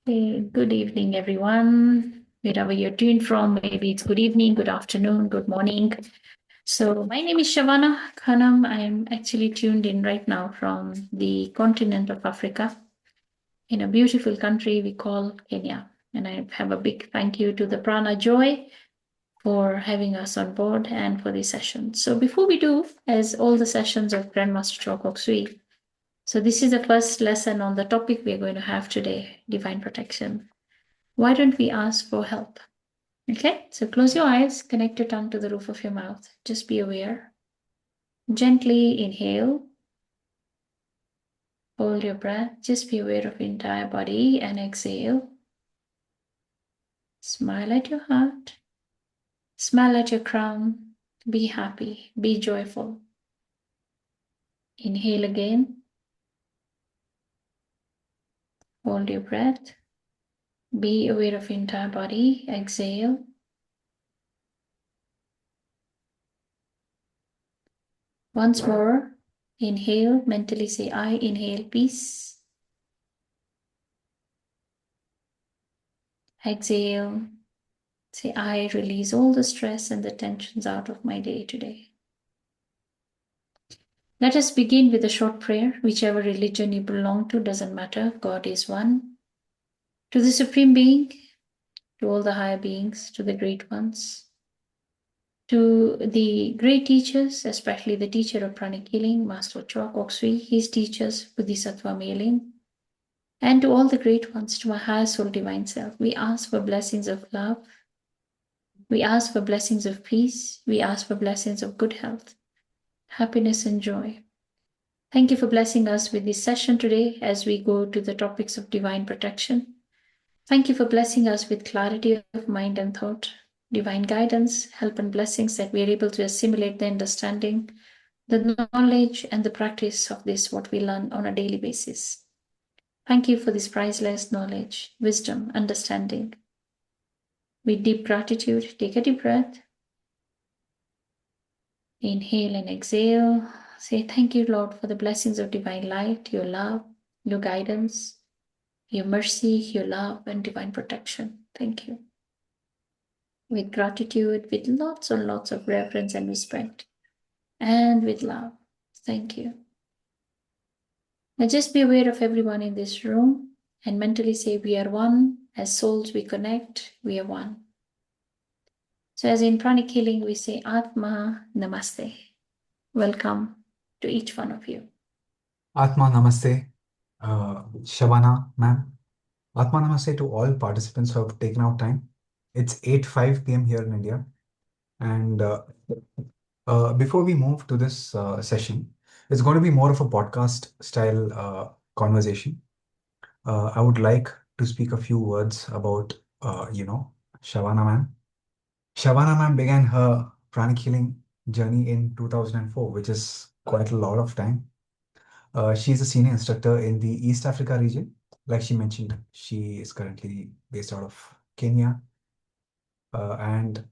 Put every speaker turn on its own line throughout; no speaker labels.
Hey, good evening, everyone. Wherever you're tuned from, maybe it's good evening, good afternoon, good morning. So, my name is Shahwana Khanam. I'm actually tuned in right now from the continent of Africa in a beautiful country we call Kenya. And I have a big thank you to the PranaJoy for having us on board and for this session. So, before we do, as all the sessions of Grandmaster Chow Sui, so this is the first lesson on the topic we're going to have today, divine protection. Why don't we ask for help? Okay, so close your eyes, connect your tongue to the roof of your mouth. Just be aware. Gently inhale, hold your breath. Just be aware of your entire body and exhale. Smile at your heart, smile at your crown. Be happy, be joyful. Inhale again, hold your breath. Be aware of your entire body. Exhale. Once more, inhale, mentally say I, inhale peace. Exhale, say I release all the stress and the tensions out of my day today. Let us begin with a short prayer. Whichever religion you belong to, doesn't matter. God is one. To the Supreme Being, to all the higher beings, to the great ones, to the great teachers, especially the teacher of Pranic Healing, Master Choa Kok Sui, his teachers, Bodhisattva Mailing, and to all the great ones, to my higher soul divine self, we ask for blessings of love. We ask for blessings of peace. We ask for blessings of good health, happiness, and joy. Thank you for blessing us with this session today as we go to the topics of divine protection. Thank you for blessing us with clarity of mind and thought, divine guidance, help, and blessings that we are able to assimilate the understanding, the knowledge, and the practice of this, what we learn on a daily basis. Thank you for this priceless knowledge, wisdom, understanding. With deep gratitude, take a deep breath. Inhale and exhale. Say, thank you, Lord, for the blessings of divine light, your love, your guidance, your mercy, your love, and divine protection. Thank you. With gratitude, with lots and lots of reverence and respect, and with love. Thank you. Now just be aware of everyone in this room and mentally say, we are one. As souls, we connect. We are one. So as in Pranic Healing, we say, Atma Namaste. Welcome to each one of you.
Atma Namaste, Shahwana ma'am. Atma Namaste to all participants who have taken out time. It's 8:05 p.m. here in India. And before we move to this session, it's going to be more of a podcast style conversation. I would like to speak a few words about, Shahwana ma'am. Shahwana ma'am began her pranic healing journey in 2004, which is quite a lot of time. She's a senior instructor in the East Africa region. Like she mentioned, she is currently based out of Kenya. And,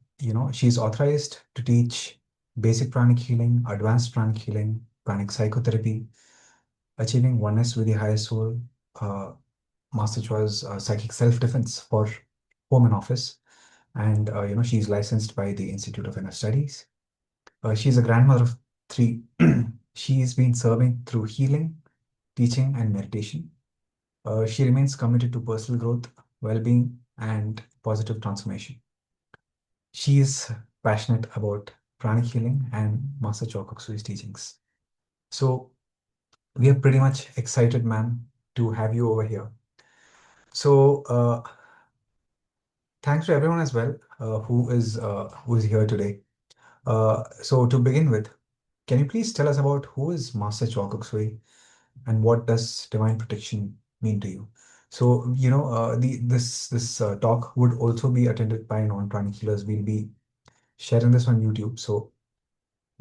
she's authorized to teach basic pranic healing, advanced pranic healing, pranic psychotherapy, achieving oneness with the higher soul, uh, Master Choi's psychic self-defense for home and office. And, she's licensed by the Institute of Inner Studies. She's a grandmother of three. She's been serving through healing, teaching, and meditation. She remains committed to personal growth, well being, and positive transformation. She is passionate about pranic healing and Master Chokusui's teachings. So, we are pretty much excited, ma'am, to have you over here. So, thanks to everyone as well who is here today. So, to begin with, can you please tell us about who is Master Chokuksui and what does divine protection mean to you? So, this talk would also be attended by non-pranic healers. We'll be sharing this on YouTube. So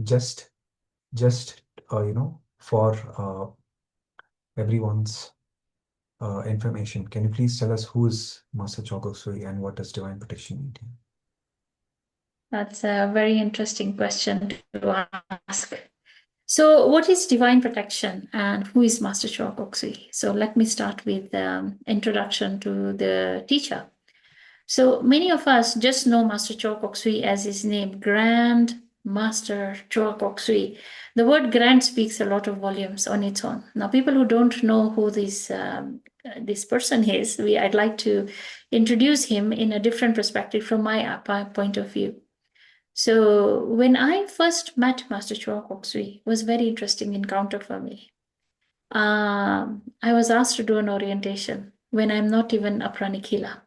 just just for everyone's information, can you please tell us who is Master Chogoksui and what does divine protection mean to you?
That's a very interesting question to ask. So, what is divine protection and who is Master Choa Kok Sui? So, let me start with introduction to the teacher. So, many of us just know Master Choa Kok Sui as his name, Grand Master Choa Kok Sui. The word grand speaks a lot of volumes on its own. Now, people who don't know who this person is, I'd like to introduce him in a different perspective from my point of view. So when I first met Master Chua Kok Sui, it was a very interesting encounter for me. I was asked to do an orientation when I'm not even a Pranic healer.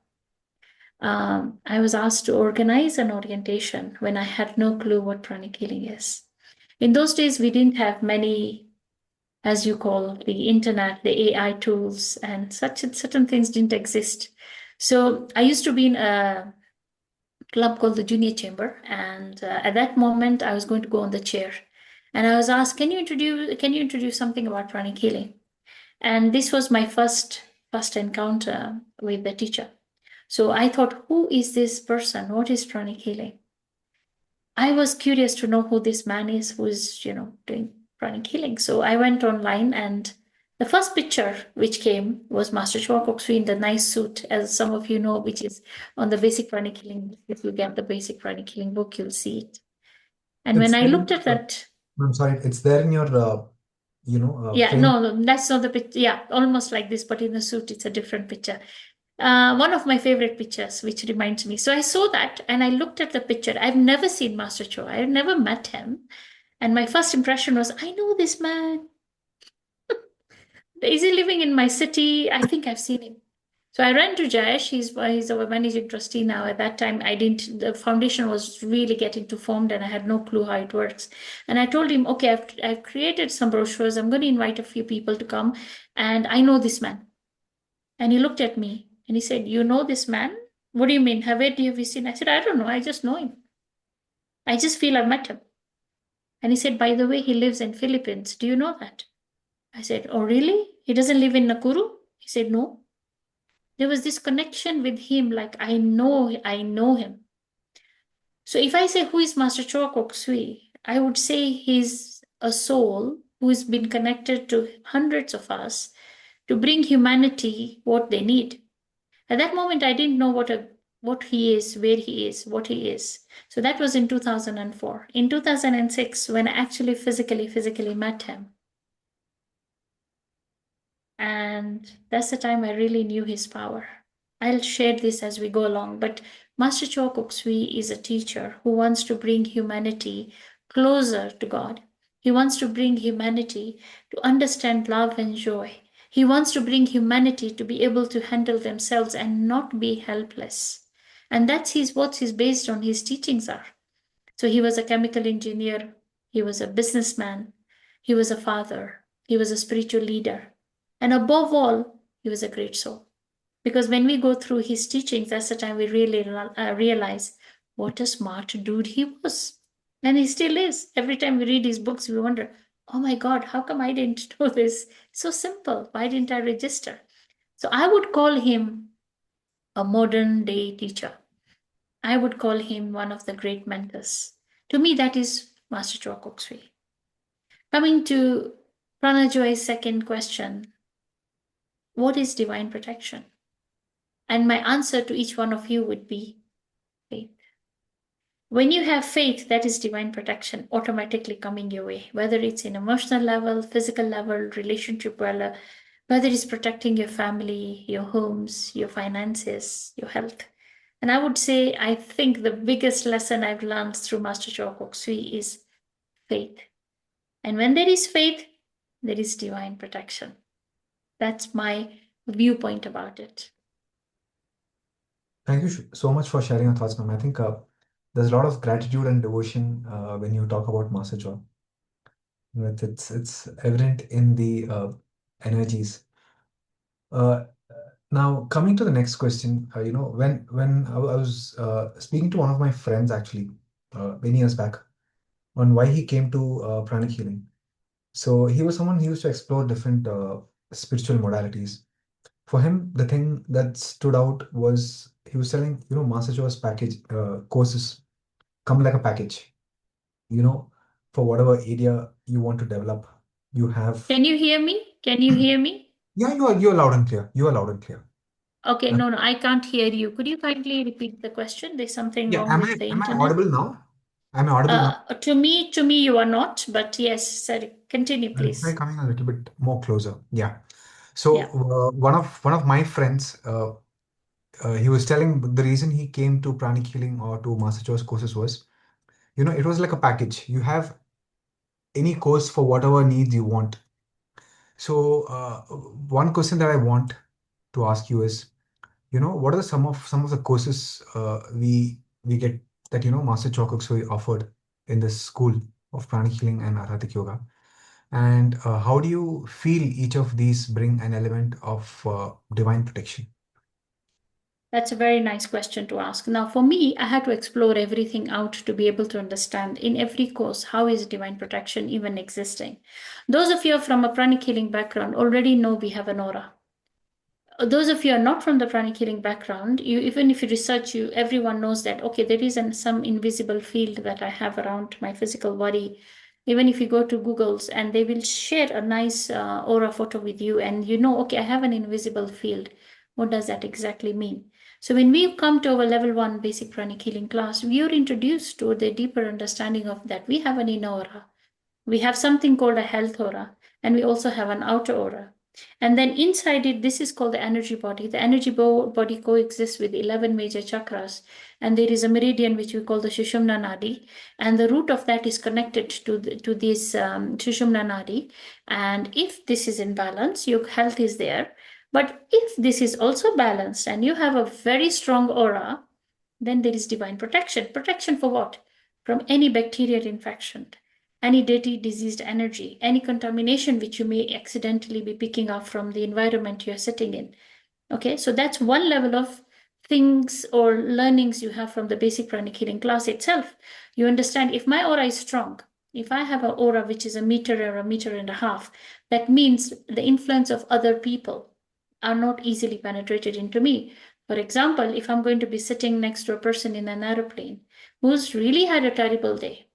I was asked to organize an orientation when I had no clue what Pranic healing is. In those days, we didn't have many, as you call the internet, the AI tools, and such certain things didn't exist. So I used to be in a club called the Junior Chamber, and at that moment, I was going to go on the chair, and I was asked, "Can you introduce something about pranic healing?" And this was my first encounter with the teacher. So I thought, who is this person? What is pranic healing? I was curious to know who this man is who is, doing pranic healing. So I went online, and the first picture which came was Master Chua Kok Sui in the nice suit, as some of you know, which is on the basic pranic healing. If you get the basic pranic healing book, you'll see it. And
It's
when I
there in
looked at
your,
that,
I'm sorry, it's there in your,
yeah,
frame.
no, no, that's not the picture. Yeah, almost like this, but in the suit, it's a different picture. One of my favorite pictures, which reminds me. So I saw that and I looked at the picture. I've never seen Master Cho. I've never met him. And my first impression was, I know this man. Is he living in my city? I think I've seen him. So I ran to Jayesh. He's our managing trustee now. At that time, I didn't. The foundation was really getting to formed, and I had no clue how it works. And I told him, okay, I've created some brochures. I'm going to invite a few people to come, and I know this man. And he looked at me and he said, "You know this man? What do you mean? Have you seen?" I said, "I don't know. I just know him. I just feel I've met him." And he said, "By the way, he lives in Philippines. Do you know that?" I said, "Oh, really? He doesn't live in Nakuru?" He said, "No." There was this connection with him, like I know him. So if I say who is Master Choa Kok Sui, I would say he's a soul who's been connected to hundreds of us to bring humanity what they need. At that moment, I didn't know what he is, where he is, what he is. So that was in 2004. In 2006, when I actually physically met him, and that's the time I really knew his power. I'll share this as we go along, but Master Choa Kok Sui is a teacher who wants to bring humanity closer to God. He wants to bring humanity to understand love and joy. He wants to bring humanity to be able to handle themselves and not be helpless. And that's what he's based on, his teachings are. So he was a chemical engineer, he was a businessman, he was a father, he was a spiritual leader, and above all, he was a great soul. Because when we go through his teachings, that's the time we really realize what a smart dude he was. And he still is. Every time we read his books, we wonder, oh my God, how come I didn't know this? So simple. Why didn't I register? So I would call him a modern day teacher. I would call him one of the great mentors. To me, that is Master Choa Kok Sui. Coming to PranaJoy's second question, what is divine protection? And my answer to each one of you would be faith. When you have faith, that is divine protection automatically coming your way, whether it's in emotional level, physical level, relationship level, whether it's protecting your family, your homes, your finances, your health. And I would say, I think the biggest lesson I've learned through Master Choa Kok Sui is faith. And when there is faith, there is divine protection. That's my viewpoint about it.
Thank you so much for sharing your thoughts, ma'am. I think there's a lot of gratitude and devotion when you talk about Master Joy. It's evident in the energies. Uh, Now, coming to the next question, when I was speaking to one of my friends actually many years back on why he came to pranic healing. So he was someone who used to explore different spiritual modalities. For him, the thing that stood out was he was telling, Master Joe's package courses come like a package. You know, for whatever area you want to develop. You have,
Can you hear me? Can you hear me?
yeah, you're loud and clear. You are loud and clear.
Okay,
Uh,
no, I can't hear you. Could you kindly repeat the question? There's something
yeah,
wrong with the
am I
internet.
audible now? Am I audible now?
To me, you are not, but yes, sorry. Continue,
I'll try
please.
coming a little bit more closer. Yeah. So
Yeah.
one of my friends, he was telling the reason he came to Pranic Healing or to Master Choice courses was, it was like a package. You have any course for whatever needs you want. So one question that I want to ask you is, what are some of the courses we get that Master Chokuksui offered in the school of Pranic Healing and Arhatic Yoga, and how do you feel each of these bring an element of divine protection?
That's a very nice question to ask. Now, for me, I had to explore everything out to be able to understand in every course how is divine protection even existing. Those of you from a pranic healing background already know we have an aura. Those of you are not from the pranic healing background, you even if you research, everyone knows that okay, there is some invisible field that I have around my physical body. Even if you go to Google's and they will share a nice aura photo with you, and okay, I have an invisible field. What does that exactly mean? So when we come to our level 1 basic pranic healing class, we are introduced to the deeper understanding of that we have an inner aura. We have something called a health aura, and we also have an outer aura. And then inside it, this is called the energy body. The energy body coexists with 11 major chakras, and there is a meridian which we call the Sushumna Nadi, and the root of that is connected to this Sushumna Nadi. And if this is in balance, your health is there. But if this is also balanced and you have a very strong aura, then there is divine protection. Protection for what? From any bacterial infection, any dirty, diseased energy, any contamination which you may accidentally be picking up from the environment you're sitting in. Okay, so that's one level of things or learnings you have from the basic pranic healing class itself. You understand if my aura is strong, if I have an aura which is a meter or a meter and a half, that means the influence of other people are not easily penetrated into me. For example, if I'm going to be sitting next to a person in an aeroplane who's really had a terrible day,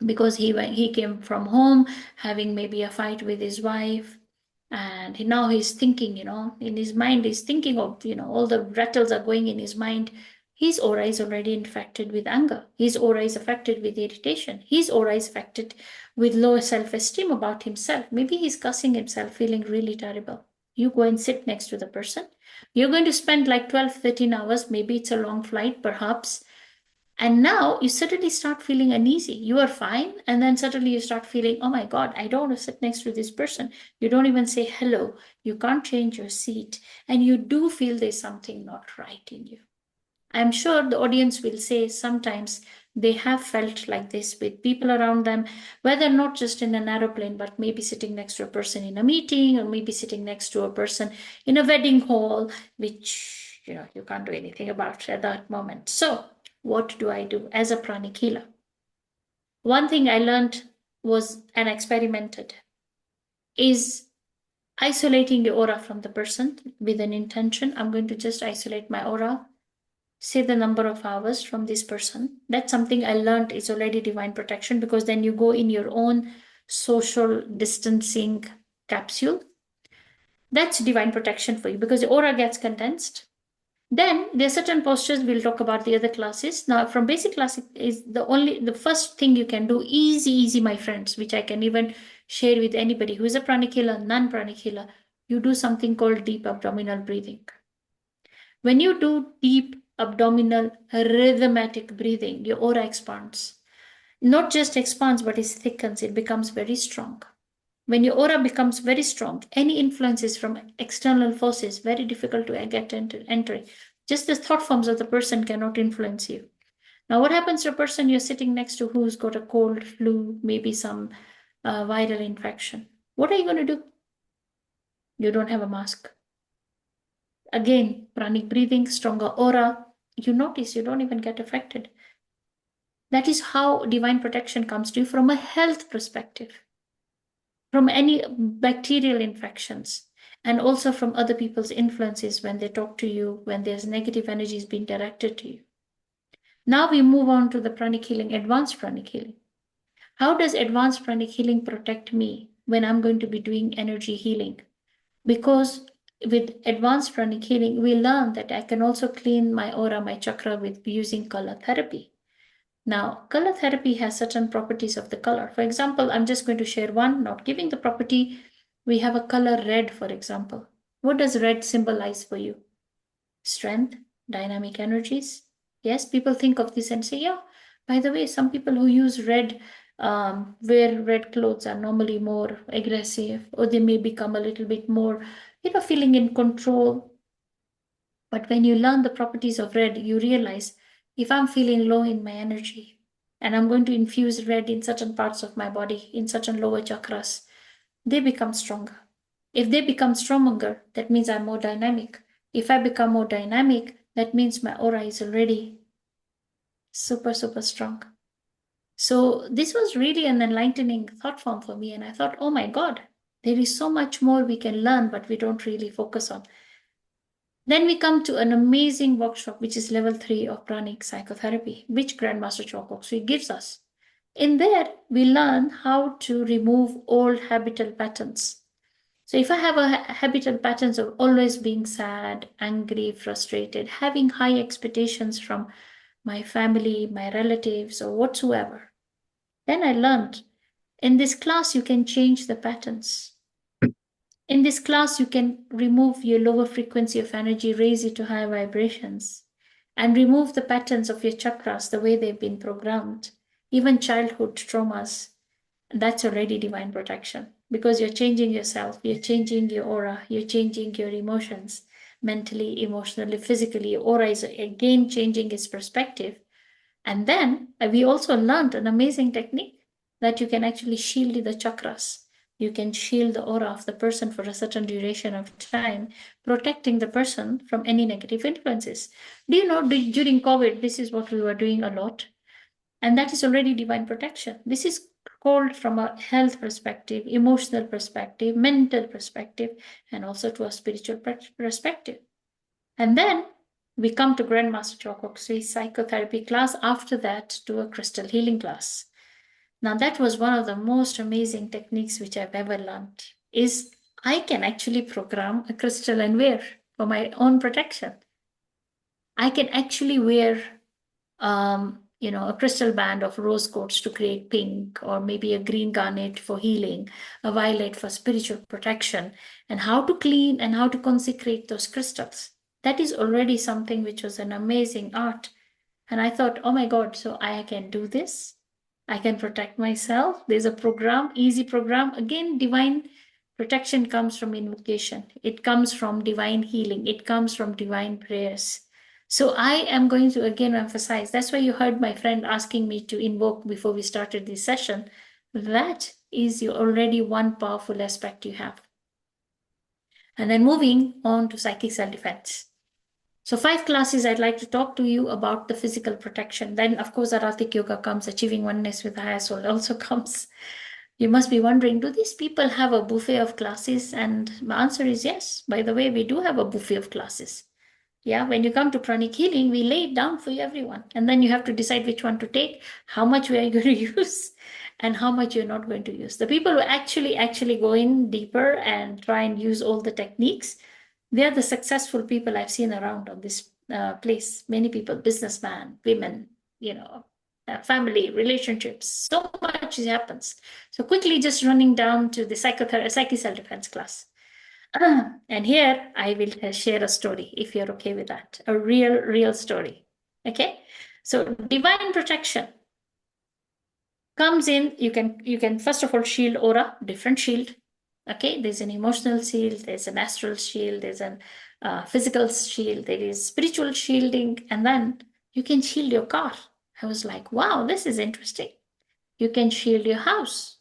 because he came from home having maybe a fight with his wife, and now he's thinking, in his mind he's thinking of, all the rattles are going in his mind. His aura is already infected with anger, his aura is affected with irritation, his aura is affected with low self-esteem about himself. Maybe he's cussing himself, feeling really terrible. You go and sit next to the person, you're going to spend like 12-13 hours, maybe it's a long flight perhaps, and now you suddenly start feeling uneasy. You are fine. And then suddenly you start feeling, oh my God, I don't want to sit next to this person. You don't even say hello. You can't change your seat. And you do feel there's something not right in you. I'm sure the audience will say sometimes they have felt like this with people around them, whether not just in an aeroplane, but maybe sitting next to a person in a meeting, or maybe sitting next to a person in a wedding hall, which you can't do anything about at that moment. So, what do I do as a pranic healer? One thing I learned was and experimented is isolating the aura from the person with an intention. I'm going to just isolate my aura, say the number of hours from this person. That's something I learned is already divine protection, because then you go in your own social distancing capsule. That's divine protection for you because the aura gets condensed. Then there are certain postures. We'll talk about the other classes. Now, from basic class is the first thing you can do, easy, my friends, which I can even share with anybody who is a pranic healer, non-pranic healer. You do something called deep abdominal breathing. When you do deep abdominal rhythmatic breathing, your aura expands. Not just expands, but it thickens, it becomes very strong. When your aura becomes very strong, any influences from external forces, very difficult to get entry. Just the thought forms of the person cannot influence you. Now, what happens to a person you're sitting next to who's got a cold, flu, maybe some viral infection? What are you going to do? You don't have a mask. Again, pranic breathing, stronger aura. You notice you don't even get affected. That is how divine protection comes to you from a health perspective, from any bacterial infections, and also from other people's influences when they talk to you, when there's negative energies being directed to you. Now we move on to the pranic healing, advanced pranic healing. How does advanced pranic healing protect me when I'm going to be doing energy healing? Because with advanced pranic healing, we learn that I can also clean my aura, my chakra with using color therapy. Now, color therapy has certain properties of the color. For example, I'm just going to share one, not giving the property. We have a color red, for example. What does red symbolize for you? Strength, dynamic energies. Yes, people think of this and say, yeah, by the way, some people who use red, wear red clothes are normally more aggressive, or they may become a little bit more, feeling in control. But when you learn the properties of red, you realize if I'm feeling low in my energy and I'm going to infuse red in certain parts of my body, in certain lower chakras, they become stronger. If they become stronger, that means I'm more dynamic. If I become more dynamic, that means my aura is already super, super strong. So this was really an enlightening thought form for me. And I thought, oh my God, there is so much more we can learn, but we don't really focus on. Then we come to an amazing workshop, which is level 3 of pranic psychotherapy, which Grandmaster Chokoksui gives us. In there, we learn how to remove old habitual patterns. So if I have a habitual patterns of always being sad, angry, frustrated, having high expectations from my family, my relatives, or whatsoever, then I learned in this class you can change the patterns. In this class, you can remove your lower frequency of energy, raise it to higher vibrations, and remove the patterns of your chakras the way they've been programmed, even childhood traumas. That's already divine protection because you're changing yourself, you're changing your aura, you're changing your emotions mentally, emotionally, physically. Your aura is again changing its perspective. And then we also learned an amazing technique that you can actually shield the chakras. You can shield the aura of the person for a certain duration of time, protecting the person from any negative influences. Do you know, during COVID, this is what we were doing a lot. And that is already divine protection. This is called from a health perspective, emotional perspective, mental perspective, and also to a spiritual perspective. And then we come to Grandmaster Chokoksuy's psychotherapy class. After that, to a crystal healing class. Now, that was one of the most amazing techniques which I've ever learned. Is I can actually program a crystal and wear for my own protection. I can actually wear, a crystal band of rose quartz to create pink, or maybe a green garnet for healing, a violet for spiritual protection, and how to clean and how to consecrate those crystals. That is already something which was an amazing art. And I thought, oh my God, so I can do this. I can protect myself. There's a program, easy program. Again, divine protection comes from invocation. It comes from divine healing. It comes from divine prayers. So I am going to again emphasize. That's why you heard my friend asking me to invoke before we started this session. That is already one powerful aspect you have. And then moving on to psychic self-defense. So 5 classes I'd like to talk to you about the physical protection. Then, of course, Aratic Yoga comes, achieving oneness with the higher soul also comes. You must be wondering, do these people have a buffet of classes? And my answer is yes. By the way, we do have a buffet of classes. Yeah, when you come to pranic healing, we lay it down for you, everyone. And then you have to decide which one to take, how much we are going to use, and how much you're not going to use. The people who actually go in deeper and try and use all the techniques, they are the successful people I've seen around on this place. Many people, businessmen, women, family, relationships, so much happens. So quickly just running down to the psychic self-defense class. And here I will share a story, if you're okay with that. A real story. Okay? So divine protection comes in. You can first of all shield aura, different shield. Okay, there's an emotional shield, there's an astral shield, there's an physical shield, there is spiritual shielding, and then you can shield your car. I was like, wow, this is interesting. You can shield your house.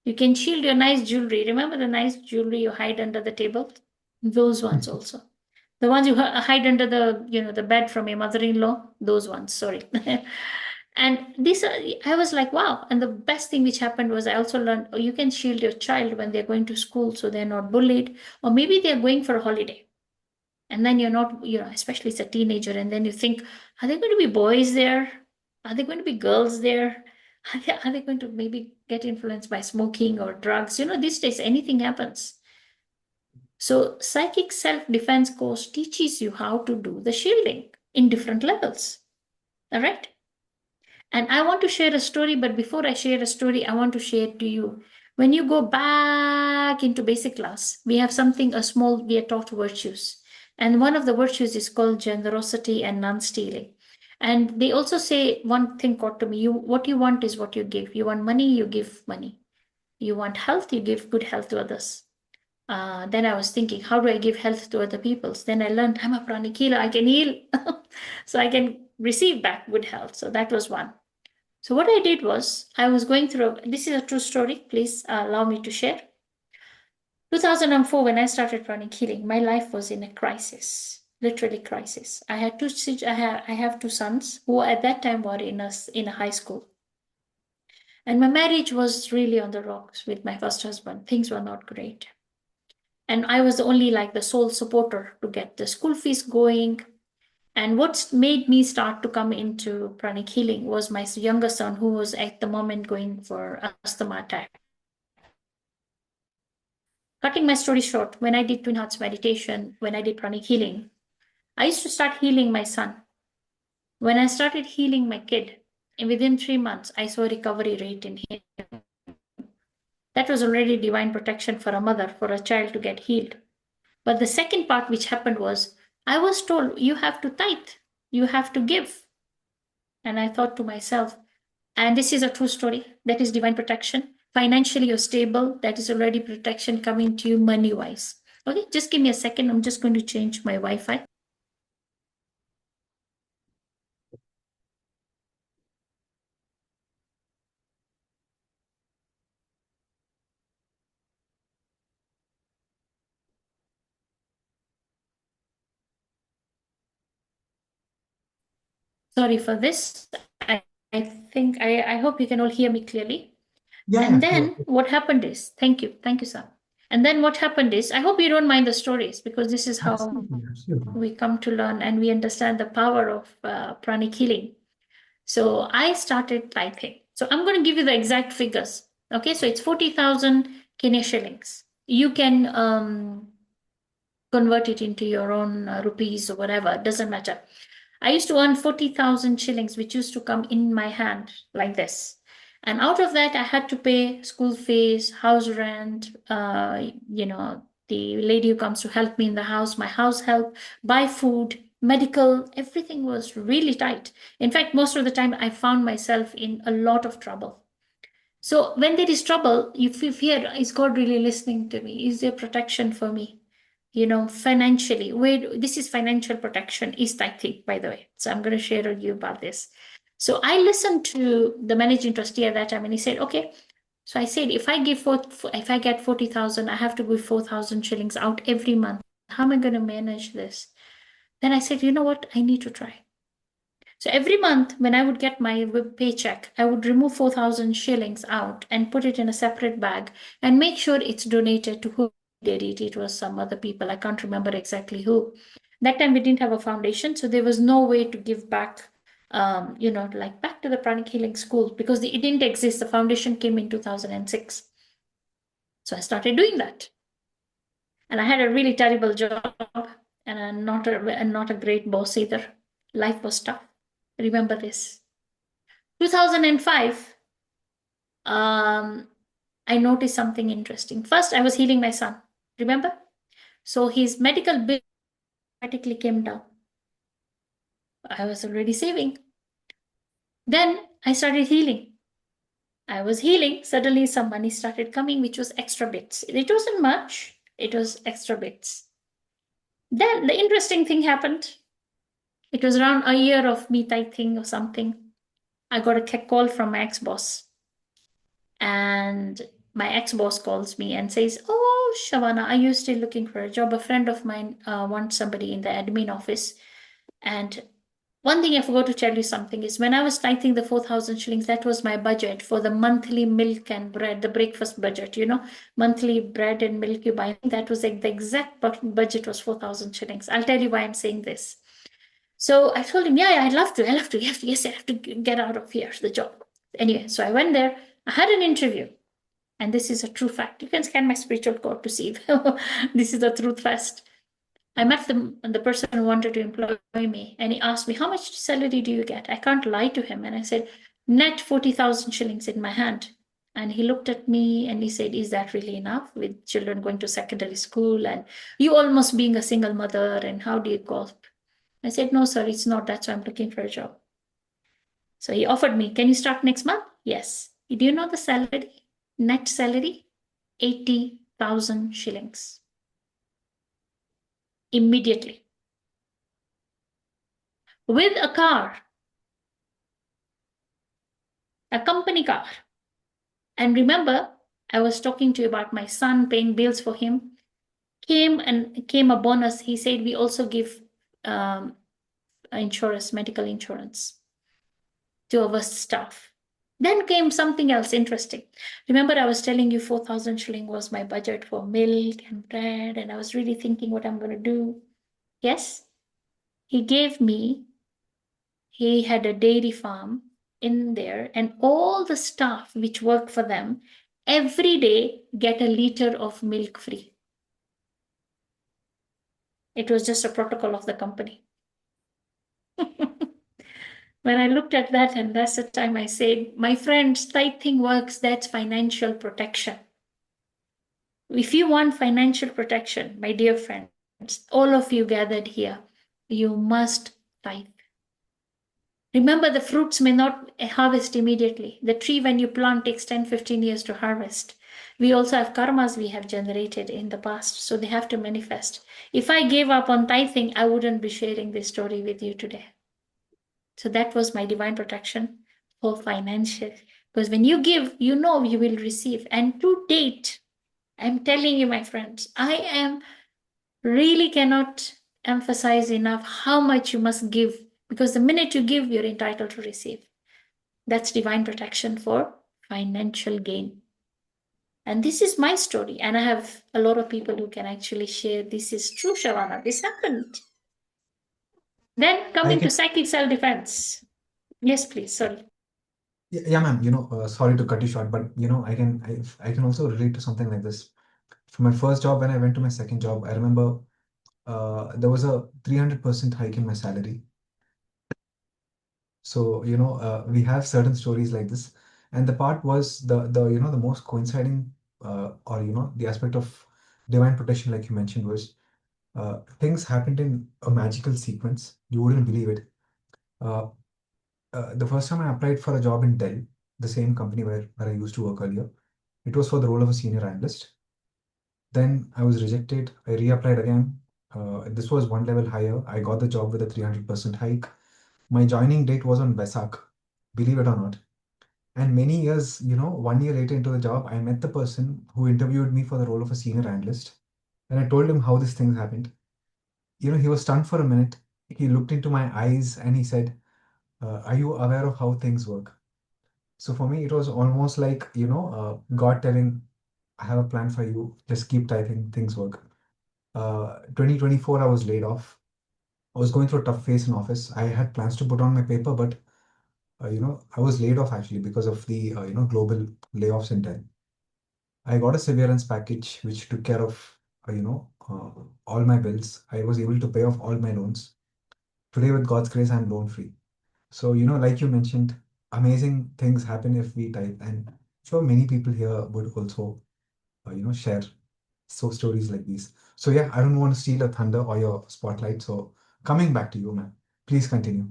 You can shield your nice jewelry. Remember the nice jewelry you hide under the table? Those ones also. The ones you hide under the bed from your mother-in-law, those ones, sorry. And this, I was like, wow. And the best thing which happened was I also learned, oh, you can shield your child when they're going to school so they're not bullied, or maybe they're going for a holiday. And then you're not, especially as a teenager, and then you think, are there going to be boys there? Are there going to be girls there? Are they going to maybe get influenced by smoking or drugs? These days anything happens. So psychic self-defense course teaches you how to do the shielding in different levels. All right. And I want to share a story, but before I share a story, I want to share to you. When you go back into basic class, we have something, we are taught virtues. And one of the virtues is called generosity and non-stealing. And they also say one thing caught to me, what you want is what you give. You want money, you give money. You want health, you give good health to others. Then I was thinking, how do I give health to other people? Then I learned I'm a pranic healer, I can heal. So I can receive back good health. So that was one. So what I did was, I was going through, this is a true story, please allow me to share. 2004, when I started Pranic Healing, my life was in a crisis, literally crisis. I have two sons who at that time were in a high school. And my marriage was really on the rocks with my first husband. Things were not great. And I was only like the sole supporter to get the school fees going. And what made me start to come into pranic healing was my younger son, who was at the moment going for asthma attack. Cutting my story short, when I did Twin Hearts meditation, when I did pranic healing, I used to start healing my son. When I started healing my kid, and within 3 months, I saw a recovery rate in him. That was already divine protection for a mother, for a child to get healed. But the second part which happened was, I was told, you have to tithe, you have to give. And I thought to myself, and this is a true story, that is divine protection. Financially, you're stable, that is already protection coming to you money-wise. Okay, just give me a second. I'm just going to change my Wi-Fi. Sorry for this. I think, I hope you can all hear me clearly.
Yeah,
And
yeah, sure.
then what happened is, thank you, sir. And then what happened is, I hope you don't mind the stories, because this is how
Absolutely, absolutely.
we come to learn and we understand the power of pranic healing. So I started tithing. So I'm going to give you the exact figures. Okay, so it's 40,000 Kenya shillings. You can convert it into your own rupees or whatever, it doesn't matter. I used to earn 40,000 shillings, which used to come in my hand like this. And out of that, I had to pay school fees, house rent, the lady who comes to help me in the house, my house help, buy food, medical, everything was really tight. In fact, most of the time, I found myself in a lot of trouble. So when there is trouble, you fear, is God really listening to me? Is there protection for me? Financially, where this is financial protection is tithing, by the way. So I'm going to share with you about this. So I listened to the managing trustee at that time, and he said, okay. So I said, if I get 40,000, I have to give 4,000 shillings out every month. How am I going to manage this? Then I said, you know what? I need to try. So every month when I would get my paycheck, I would remove 4,000 shillings out and put it in a separate bag and make sure it's donated to who did it. It was some other people. I can't remember exactly who. That time we didn't have a foundation, so there was no way to give back, like back to the Pranic Healing School, because it didn't exist. The foundation came in 2006. So I started doing that. And I had a really terrible job, and not a great boss either. Life was tough. Remember this. 2005, I noticed something interesting. First, I was healing my son. Remember? So his medical bill automatically came down. I was already saving. Then I started healing. I was healing. Suddenly, some money started coming, which was extra bits. It wasn't much. It was extra bits. Then the interesting thing happened. It was around a year of me tithing or something. I got a call from my ex-boss. And my ex-boss calls me and says, oh, Shahwana, are you still looking for a job? A friend of mine wants somebody in the admin office. And one thing I forgot to tell you something is, when I was tithing the 4,000 shillings, that was my budget for the monthly milk and bread, the breakfast budget, monthly bread and milk you buy. That was like the exact budget was 4,000 shillings. I'll tell you why I'm saying this. So I told him, yeah, I'd love to. Yes, I have to get out of here, the job. Anyway, so I went there. I had an interview. And this is a true fact. You can scan my spiritual code to see this is a truth fest. I met the person who wanted to employ me, and he asked me, how much salary do you get? I can't lie to him. And I said, net 40,000 shillings in my hand. And he looked at me and he said, is that really enough with children going to secondary school and you almost being a single mother? And how do you cope? I said, no, sir, it's not. That's why I'm looking for a job. So he offered me, can you start next month? Yes. Do you know the salary? Net salary? 80,000 shillings. Immediately. With a car. A company car. And remember, I was talking to you about my son paying bills for him. Came a bonus. He said we also give insurance, medical insurance to our staff. Then came something else interesting. Remember, I was telling you 4,000 shilling was my budget for milk and bread, and I was really thinking what I'm going to do. Yes, he had a dairy farm in there, and all the staff which worked for them every day get a liter of milk free. It was just a protocol of the company. When I looked at that, and that's the time I said, my friends, tithing works, that's financial protection. If you want financial protection, my dear friends, all of you gathered here, you must tithe. Remember, the fruits may not harvest immediately. The tree, when you plant, takes 10, 15 years to harvest. We also have karmas we have generated in the past, so they have to manifest. If I gave up on tithing, I wouldn't be sharing this story with you today. So that was my divine protection for financial. Because when you give, you know you will receive. And to date, I'm telling you, my friends, I am really cannot emphasize enough how much you must give, because the minute you give, you're entitled to receive. That's divine protection for financial gain. And this is my story. And I have a lot of people who can actually share this is true, Shahwana. This happened. Then
I
coming to
can,
psychic self-defense. Yes, please. Sorry.
yeah, ma'am. Sorry to cut you short, but I can also relate to something like this. From my first job, when I went to my second job, I remember there was a 300% hike in my salary. So, we have certain stories like this. And the part was the most coinciding, or, the aspect of divine protection, like you mentioned, was things happened in a magical sequence. You wouldn't believe it. Uh, the first time I applied for a job in Dell, the same company where I used to work earlier, it was for the role of a senior analyst. Then I was rejected. I reapplied again. This was one level higher. I got the job with a 300% hike. My joining date was on Vesak, believe it or not. And many years, 1 year later into the job, I met the person who interviewed me for the role of a senior analyst. And I told him how this thing happened. He was stunned for a minute. He looked into my eyes and he said, are you aware of how things work? So for me, it was almost like, God telling, I have a plan for you. Just keep typing, things work. 2024, I was laid off. I was going through a tough phase in office. I had plans to put on my paper, but I was laid off actually because of the global layoffs in tech. I got a severance package which took care of all my bills. I was able to pay off all my loans. Today, with God's grace, I'm loan free. So like you mentioned, amazing things happen if we type, and sure many people here would also share stories like these. So yeah, I don't want to steal a thunder or your spotlight. So coming back to you, man, please continue.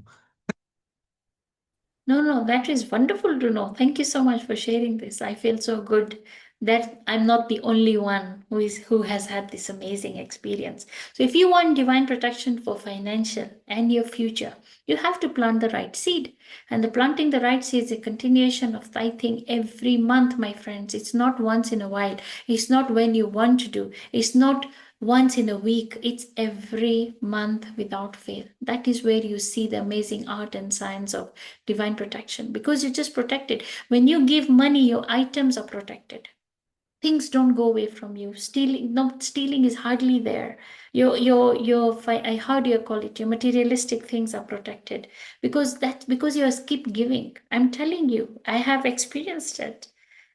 No, that is wonderful to know. Thank you so much for sharing this. I feel so good that I'm not the only one who has had this amazing experience. So if you want divine protection for financial and your future, you have to plant the right seed. And the planting the right seed is a continuation of tithing every month, my friends. It's not once in a while. It's not when you want to do. It's not once in a week. It's every month without fail. That is where you see the amazing art and science of divine protection, because you're just protected. When you give money, your items are protected. Things don't go away from you. Stealing, no, stealing is hardly there. I how do you call it? Your materialistic things are protected because you keep giving. I'm telling you, I have experienced it.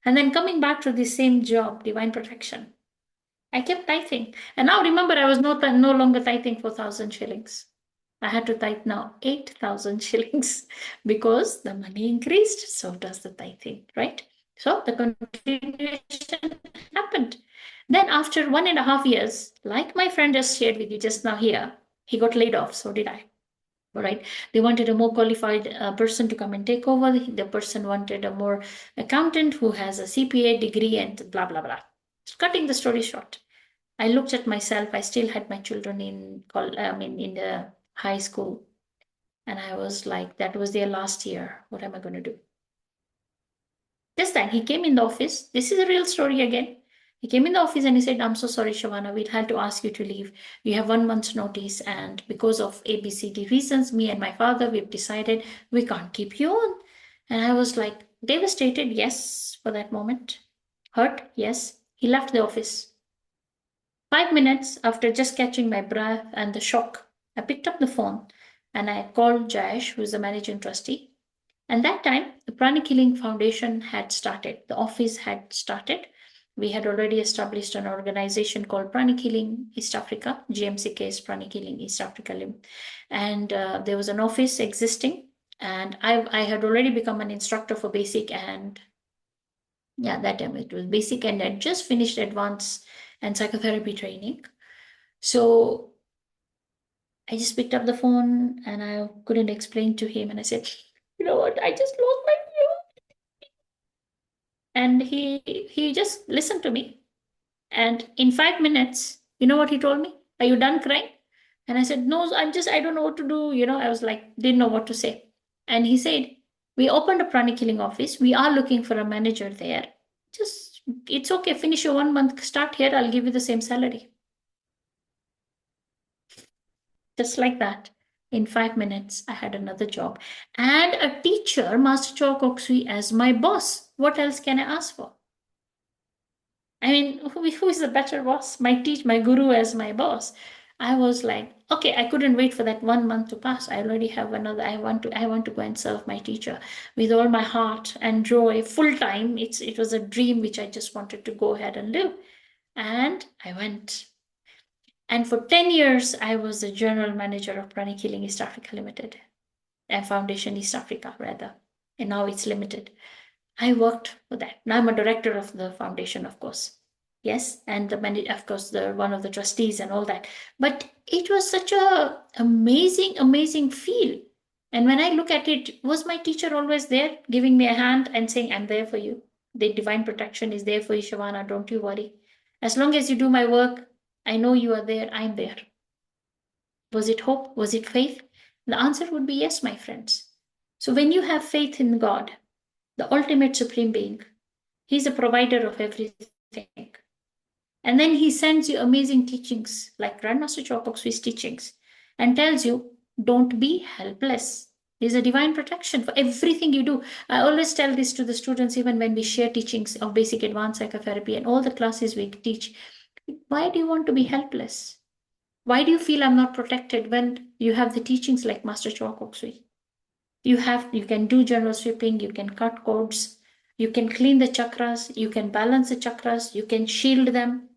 And then coming back to the same job, divine protection. I kept tithing. And now remember, I was no longer tithing for 1,000 shillings. I had to tithe now 8,000 shillings because the money increased. So does the tithing, right? So the continuation happened. Then after 1.5 years, like my friend just shared with you just now here, he got laid off. So did I. All right. They wanted a more qualified person to come and take over. The person wanted a more accountant who has a CPA degree and blah, blah, blah. Cutting the story short. I looked at myself. I still had my children in the high school, and I was like, that was their last year. What am I going to do? This time he came in the office. This is a real story again. He came in the office and he said, "I'm so sorry, Shahwana. We'll have to ask you to leave. You have 1 month's notice, and because of ABCD reasons, me and my father, we've decided we can't keep you on." And I was like devastated. Yes, for that moment. Hurt. Yes. He left the office. 5 minutes after just catching my breath and the shock, I picked up the phone and I called Jayesh, who is the managing trustee. And that time, the Pranic Healing Foundation had started. The office had started. We had already established an organization called Pranic Healing East Africa, GMCKS Pranic Healing East Africa Lim. And there was an office existing. And I had already become an instructor for basic and yeah, that time it was basic and I just finished advanced and psychotherapy training. So I just picked up the phone and I couldn't explain to him. And I said, "You know what? I just lost my view." And he just listened to me. And in 5 minutes, you know what he told me? "Are you done crying?" And I said, "No, I don't know what to do." I was like, didn't know what to say. And he said, "We opened a pranic healing office. We are looking for a manager there. Just, it's okay. Finish your 1 month. Start here. I'll give you the same salary." Just like that. In 5 minutes, I had another job. And a teacher, Master Chow Koksui, as my boss. What else can I ask for? I mean, who is the better boss? My guru as my boss. I was like, okay, I couldn't wait for that 1 month to pass. I already have another. I want to go and serve my teacher with all my heart and joy, full time. It was a dream which I just wanted to go ahead and live. And I went. And for 10 years, I was the general manager of Pranic Healing East Africa Limited, and Foundation East Africa, rather. And now it's limited. I worked for that. Now I'm a director of the foundation, of course. Yes, and of course, the one of the trustees and all that. But it was such a amazing, amazing feel. And when I look at it, was my teacher always there, giving me a hand and saying, "I'm there for you. The divine protection is there for you, Shahwana. Don't you worry. As long as you do my work, I know you are there. I'm there." Was it hope? Was it faith? The answer would be yes, my friends. So when you have faith in God, the ultimate supreme being, He's a provider of everything. And then He sends you amazing teachings like Grandmaster Chokok's teachings and tells you, don't be helpless. There's a divine protection for everything you do. I always tell this to the students, even when we share teachings of basic advanced psychotherapy and all the classes we teach. Why do you want to be helpless? Why do you feel I'm not protected when you have the teachings like Master Chokoksui? You can do general sweeping, you can cut cords, you can clean the chakras, you can balance the chakras, you can shield them,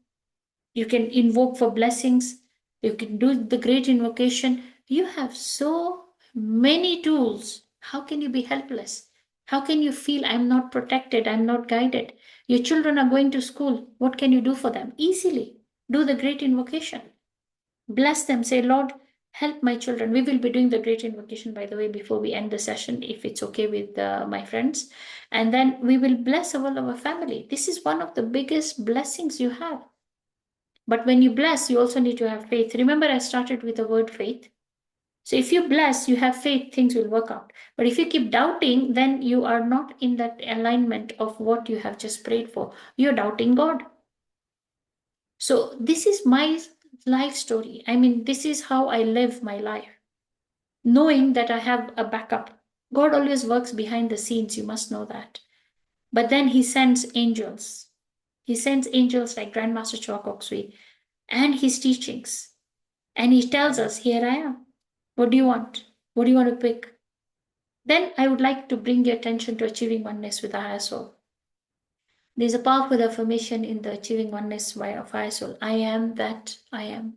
you can invoke for blessings, you can do the great invocation. You have so many tools. How can you be helpless? How can you feel I'm not protected, I'm not guided? Your children are going to school. What can you do for them? Easily do the great invocation. Bless them. Say, "Lord, help my children." We will be doing the great invocation, by the way, before we end the session, if it's okay with my friends. And then we will bless all our family. This is one of the biggest blessings you have. But when you bless, you also need to have faith. Remember, I started with the word faith. So if you bless, you have faith, things will work out. But if you keep doubting, then you are not in that alignment of what you have just prayed for. You're doubting God. So this is my life story. I mean, this is how I live my life, knowing that I have a backup. God always works behind the scenes, you must know that. But then He sends angels. He sends angels like Grandmaster Chua Koksui and his teachings. And he tells us, here I am. What do you want? What do you want to pick? Then I would like to bring your attention to achieving oneness with the higher soul. There's a powerful affirmation in the achieving oneness of higher soul. I am that I am.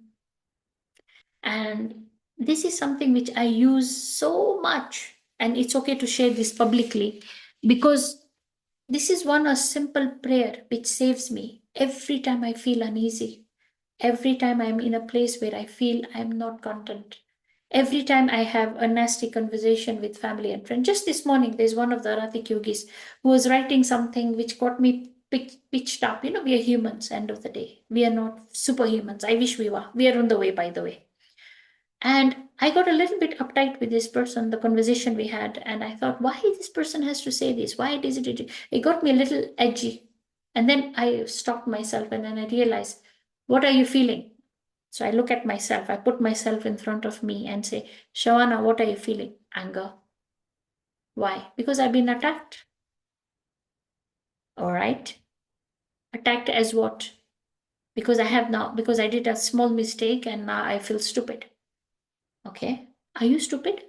And this is something which I use so much. And it's okay to share this publicly because this is one a simple prayer which saves me every time I feel uneasy, every time I'm in a place where I feel I'm not content, every time I have a nasty conversation with family and friends. Just this morning, there's one of the Aratic yogis who was writing something which got me pitched up. You know, we are humans, end of the day. We are not superhumans. I wish we were. We are on the way, by the way. And I got a little bit uptight with this person, the conversation we had, and I thought, why this person has to say this? Why is it? It got me a little edgy. And then I stopped myself and then I realized, what are you feeling? So I look at myself, I put myself in front of me and say, Shahwana, what are you feeling? Anger. Why? Because I've been attacked. All right. Attacked as what? Because because I did a small mistake and now I feel stupid. Okay. Are you stupid?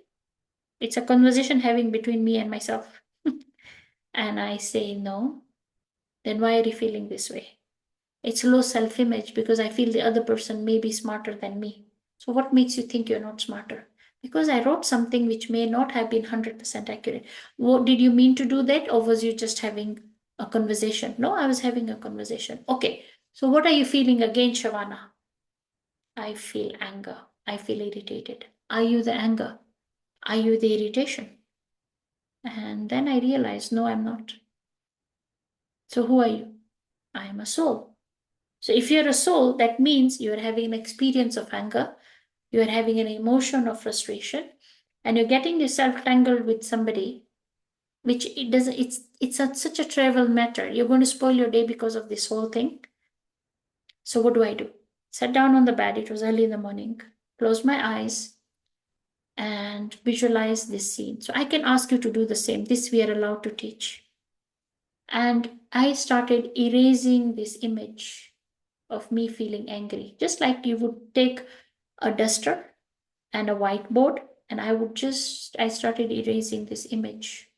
It's a conversation having between me and myself. And I say no, then why are you feeling this way? It's low self image because I feel the other person may be smarter than me. So, what makes you think you're not smarter? Because I wrote something which may not have been 100% accurate. What did you mean to do that, or was you just having a conversation? No, I was having a conversation. Okay, so what are you feeling again, Shahwana? I feel anger. I feel irritated. Are you the anger? Are you the irritation? And then I realized, no, I'm not. So who are you? I am a soul. So if you're a soul, that means you're having an experience of anger, you're having an emotion of frustration, and you're getting yourself tangled with somebody, which it doesn't, such a trivial matter. You're going to spoil your day because of this whole thing. So what do I do? Sat down on the bed, it was early in the morning, closed my eyes, and visualize this scene. So I can ask you to do the same. This we are allowed to teach. And I started erasing this image of me feeling angry, just like you would take a duster and a whiteboard, and I started erasing this image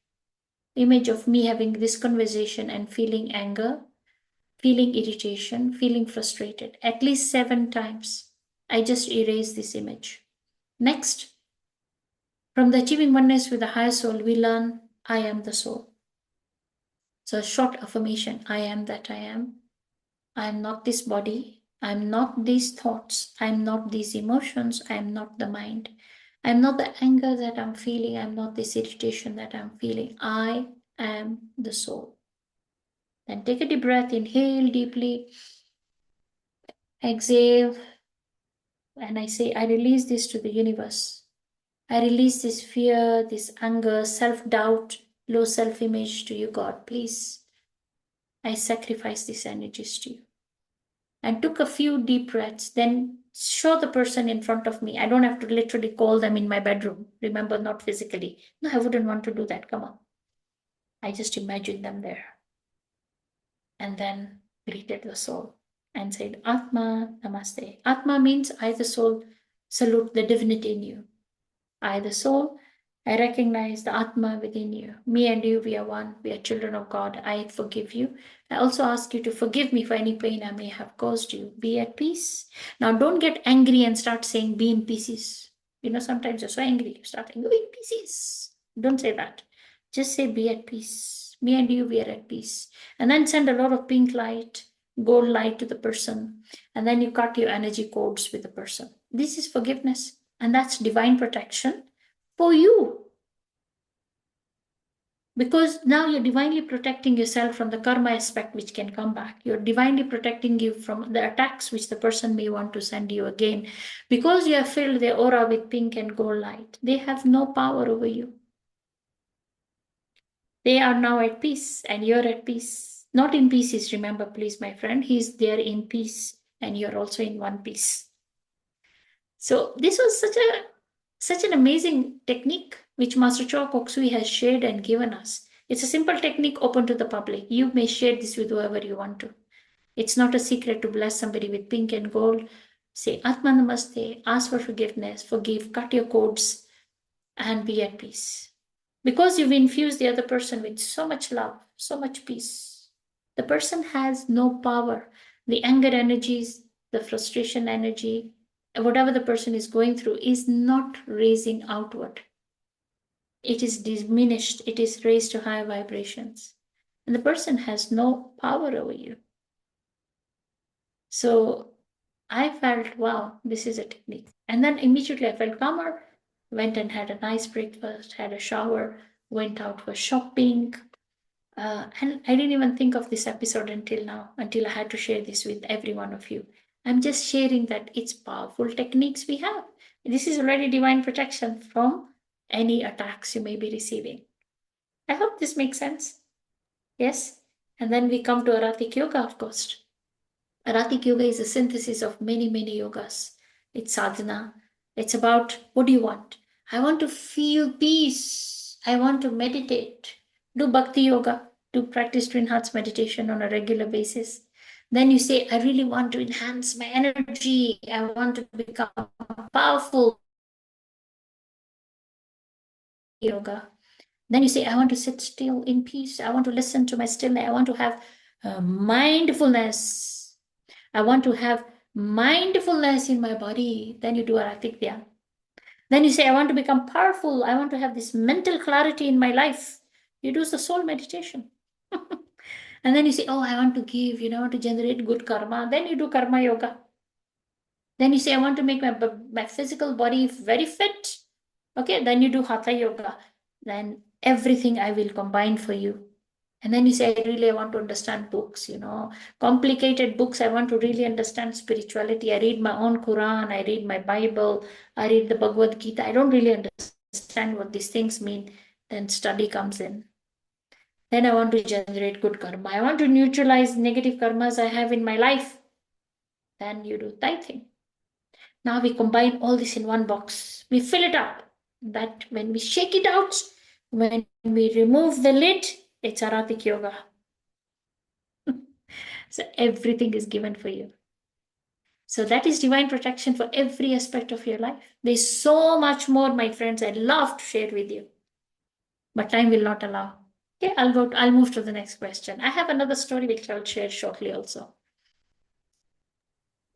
of me having this conversation and feeling anger, feeling irritation, feeling frustrated at least 7 times. I just erased this image. Next, from the achieving oneness with the higher soul, we learn I am the soul. So a short affirmation, I am that I am. I am not this body. I am not these thoughts. I am not these emotions. I am not the mind. I am not the anger that I'm feeling. I am not this irritation that I'm feeling. I am the soul. Then take a deep breath, inhale deeply, exhale, and I say, I release this to the universe. I release this fear, this anger, self doubt, low self image to you, God. Please, I sacrifice these energies to you. And took a few deep breaths, then show the person in front of me. I don't have to literally call them in my bedroom. Remember, not physically. No, I wouldn't want to do that. Come on. I just imagined them there. And then greeted the soul and said, Atma Namaste. Atma means I, the soul, salute the divinity in you. I, the soul, I recognize the Atma within you. Me and you, we are one. We are children of God. I forgive you. I also ask you to forgive me for any pain I may have caused you. Be at peace. Now, don't get angry and start saying, be in pieces. You know, sometimes you're so angry, you start saying, be in pieces. Don't say that. Just say, be at peace. Me and you, we are at peace. And then send a lot of pink light, gold light to the person. And then you cut your energy codes with the person. This is forgiveness. And that's divine protection for you. Because now you're divinely protecting yourself from the karma aspect which can come back. You're divinely protecting you from the attacks which the person may want to send you again. Because you have filled their aura with pink and gold light, they have no power over you. They are now at peace and you're at peace. Not in pieces, remember, please, my friend. He's there in peace and you're also in one piece. So this was such an amazing technique which Master Choa Koksui has shared and given us. It's a simple technique open to the public. You may share this with whoever you want to. It's not a secret to bless somebody with pink and gold. Say Atma Namaste, ask for forgiveness, forgive, cut your cords, and be at peace. Because you've infused the other person with so much love, so much peace. The person has no power. The anger energies, the frustration energy, whatever the person is going through is not raising outward. It is diminished, it is raised to higher vibrations. And the person has no power over you. So I felt, wow, this is a technique. And then immediately I felt calmer, went and had a nice breakfast, had a shower, went out for shopping. And I didn't even think of this episode until now, until I had to share this with every one of you. I'm just sharing that it's powerful techniques we have. This is already divine protection from any attacks you may be receiving. I hope this makes sense. Yes? And then we come to Aratic Yoga, of course. Aratic Yoga is a synthesis of many, many yogas. It's sadhana. It's about what do you want? I want to feel peace. I want to meditate. Do bhakti yoga. Do practice twin hearts meditation on a regular basis. Then you say, I really want to enhance my energy. I want to become powerful. Yoga. Then you say, I want to sit still in peace. I want to listen to my stillness. I want to have mindfulness. I want to have mindfulness in my body. Then you do Aratik Dhyan. Then you say, I want to become powerful. I want to have this mental clarity in my life. You do the soul meditation. And then you say, oh, I want to give, I want to generate good karma. Then you do karma yoga. Then you say, I want to make my physical body very fit. Okay, then you do hatha yoga. Then everything I will combine for you. And then you say, I want to understand books, complicated books. I want to really understand spirituality. I read my own Quran, I read my Bible, I read the Bhagavad Gita. I don't really understand what these things mean. Then study comes in. Then I want to generate good karma. I want to neutralize negative karmas I have in my life. Then you do tithing. Now we combine all this in one box. We fill it up. That when we shake it out, when we remove the lid, it's Aratic Yoga. So everything is given for you. So that is divine protection for every aspect of your life. There's so much more, my friends, I'd love to share with you, but time will not allow. Okay, I'll move to the next question. I have another story which I'll share shortly also.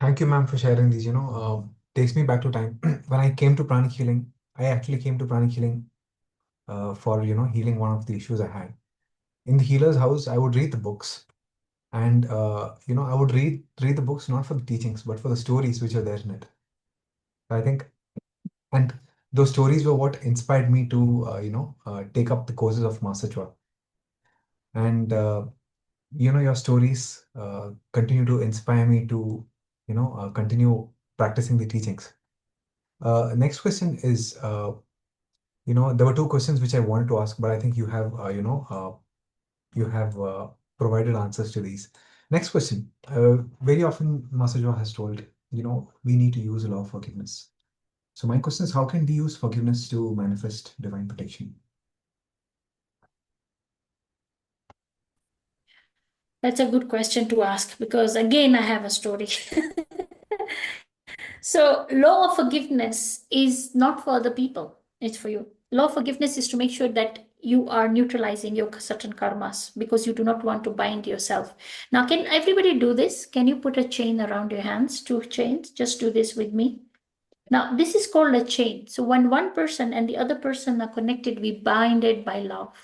Thank you, ma'am, for sharing these. Takes me back to time when I came to Pranic Healing. I actually came to Pranic Healing for healing one of the issues I had. In the healer's house, I would read the books, and I would read the books not for the teachings, but for the stories which are there in it. I think, and those stories were what inspired me to take up the courses of Master Chua. And your stories continue to inspire me to continue practicing the teachings. Next question is, there were two questions which I wanted to ask, but I think you have provided answers to these. Next question. Very often Master Joa has told, we need to use a law of forgiveness. So my question is, how can we use forgiveness to manifest divine protection?
That's a good question to ask because again, I have a story. So, law of forgiveness is not for other people, it's for you. Law of forgiveness is to make sure that you are neutralizing your certain karmas because you do not want to bind yourself. Now, can everybody do this? Can you put a chain around your hands, two chains? Just do this with me. Now, this is called a chain. So, when one person and the other person are connected, we bind it by love.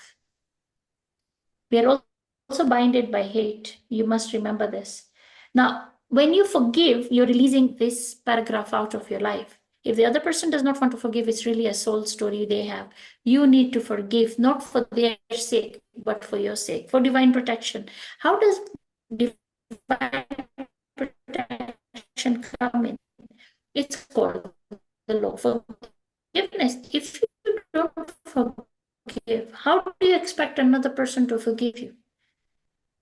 We are also binded by hate. You must remember this. Now, when you forgive, you're releasing this paragraph out of your life. If the other person does not want to forgive, it's really a soul story they have. You need to forgive, not for their sake, but for your sake, for divine protection. How does divine protection come in? It's called the law of forgiveness. If you don't forgive, how do you expect another person to forgive you?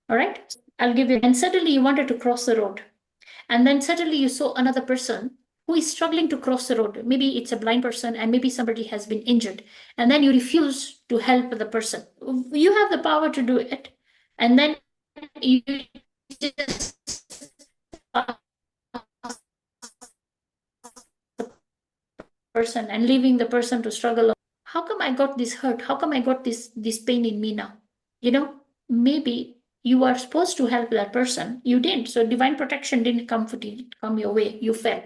All right, I'll give you. And suddenly you wanted to cross the road. And then suddenly you saw another person who is struggling to cross the road. Maybe it's a blind person and maybe somebody has been injured. And then you refuse to help the person. You have the power to do it. And then you just person and leaving the person to struggle. How come I got this hurt? How come I got this pain in me now? You know, maybe you are supposed to help that person. You didn't. So divine protection didn't come your way. You fell.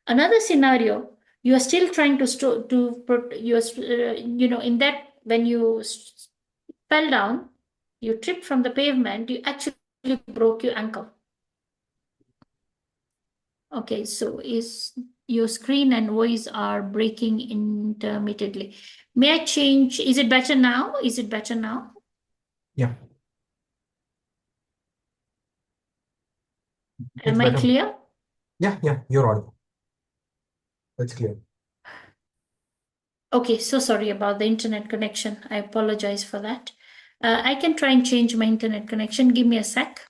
Another scenario, you are still trying to you in that when you fell down, you tripped from the pavement, you actually broke your ankle. Okay, so is your screen and voice are breaking intermittently. May I change? Is it better now? Is it better now?
Yeah, it's
Am I
better.
clear?
Yeah, you're audible. That's clear.
Okay, so sorry about the internet connection. I apologize for that. I can try and change my internet connection. Give me a sec.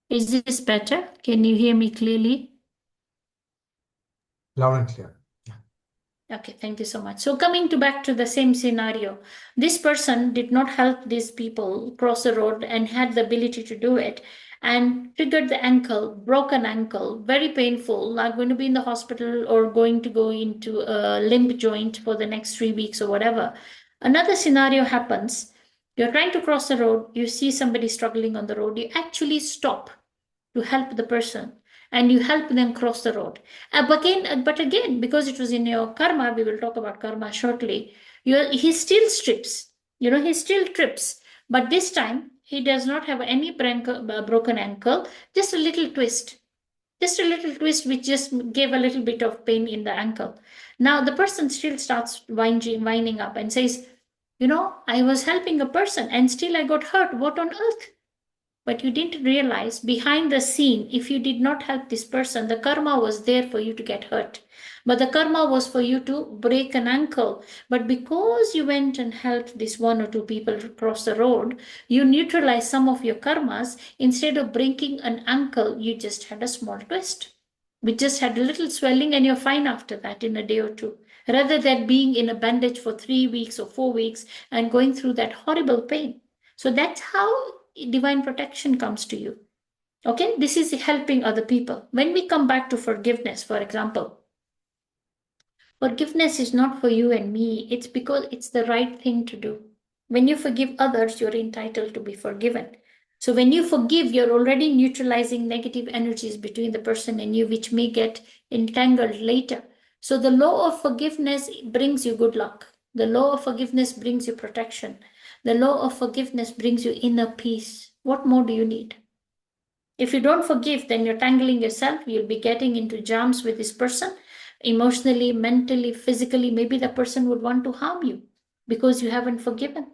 Is this better? Can you hear me clearly?
Loud and clear. Yeah.
Okay, thank you so much. So coming to back to the same scenario, this person did not help these people cross the road and had the ability to do it and triggered the ankle, broken ankle, very painful, not going to be in the hospital or going to go into a limb joint for the next 3 weeks or whatever. Another scenario happens. You're trying to cross the road, you see somebody struggling on the road, you actually stop to help the person and you help them cross the road. But again, because it was in your karma, we will talk about karma shortly. He still strips, he still trips, but this time he does not have any broken ankle, just a little twist, which just gave a little bit of pain in the ankle. Now the person still starts winding up and says, I was helping a person and still I got hurt. What on earth? But you didn't realize behind the scene, if you did not help this person, the karma was there for you to get hurt. But the karma was for you to break an ankle. But because you went and helped these one or two people cross the road, you neutralized some of your karmas. Instead of breaking an ankle, you just had a small twist. We just had a little swelling and you're fine after that in a day or two. Rather than being in a bandage for 3 weeks or 4 weeks and going through that horrible pain. So that's how divine protection comes to you. Okay, this is helping other people. When we come back to forgiveness, for example, forgiveness is not for you and me, it's because it's the right thing to do. When you forgive others, you're entitled to be forgiven. So when you forgive, you're already neutralizing negative energies between the person and you, which may get entangled later. So the law of forgiveness brings you good luck. The law of forgiveness brings you protection. The law of forgiveness brings you inner peace. What more do you need? If you don't forgive, then you're tangling yourself. You'll be getting into jams with this person emotionally, mentally, physically. Maybe the person would want to harm you because you haven't forgiven.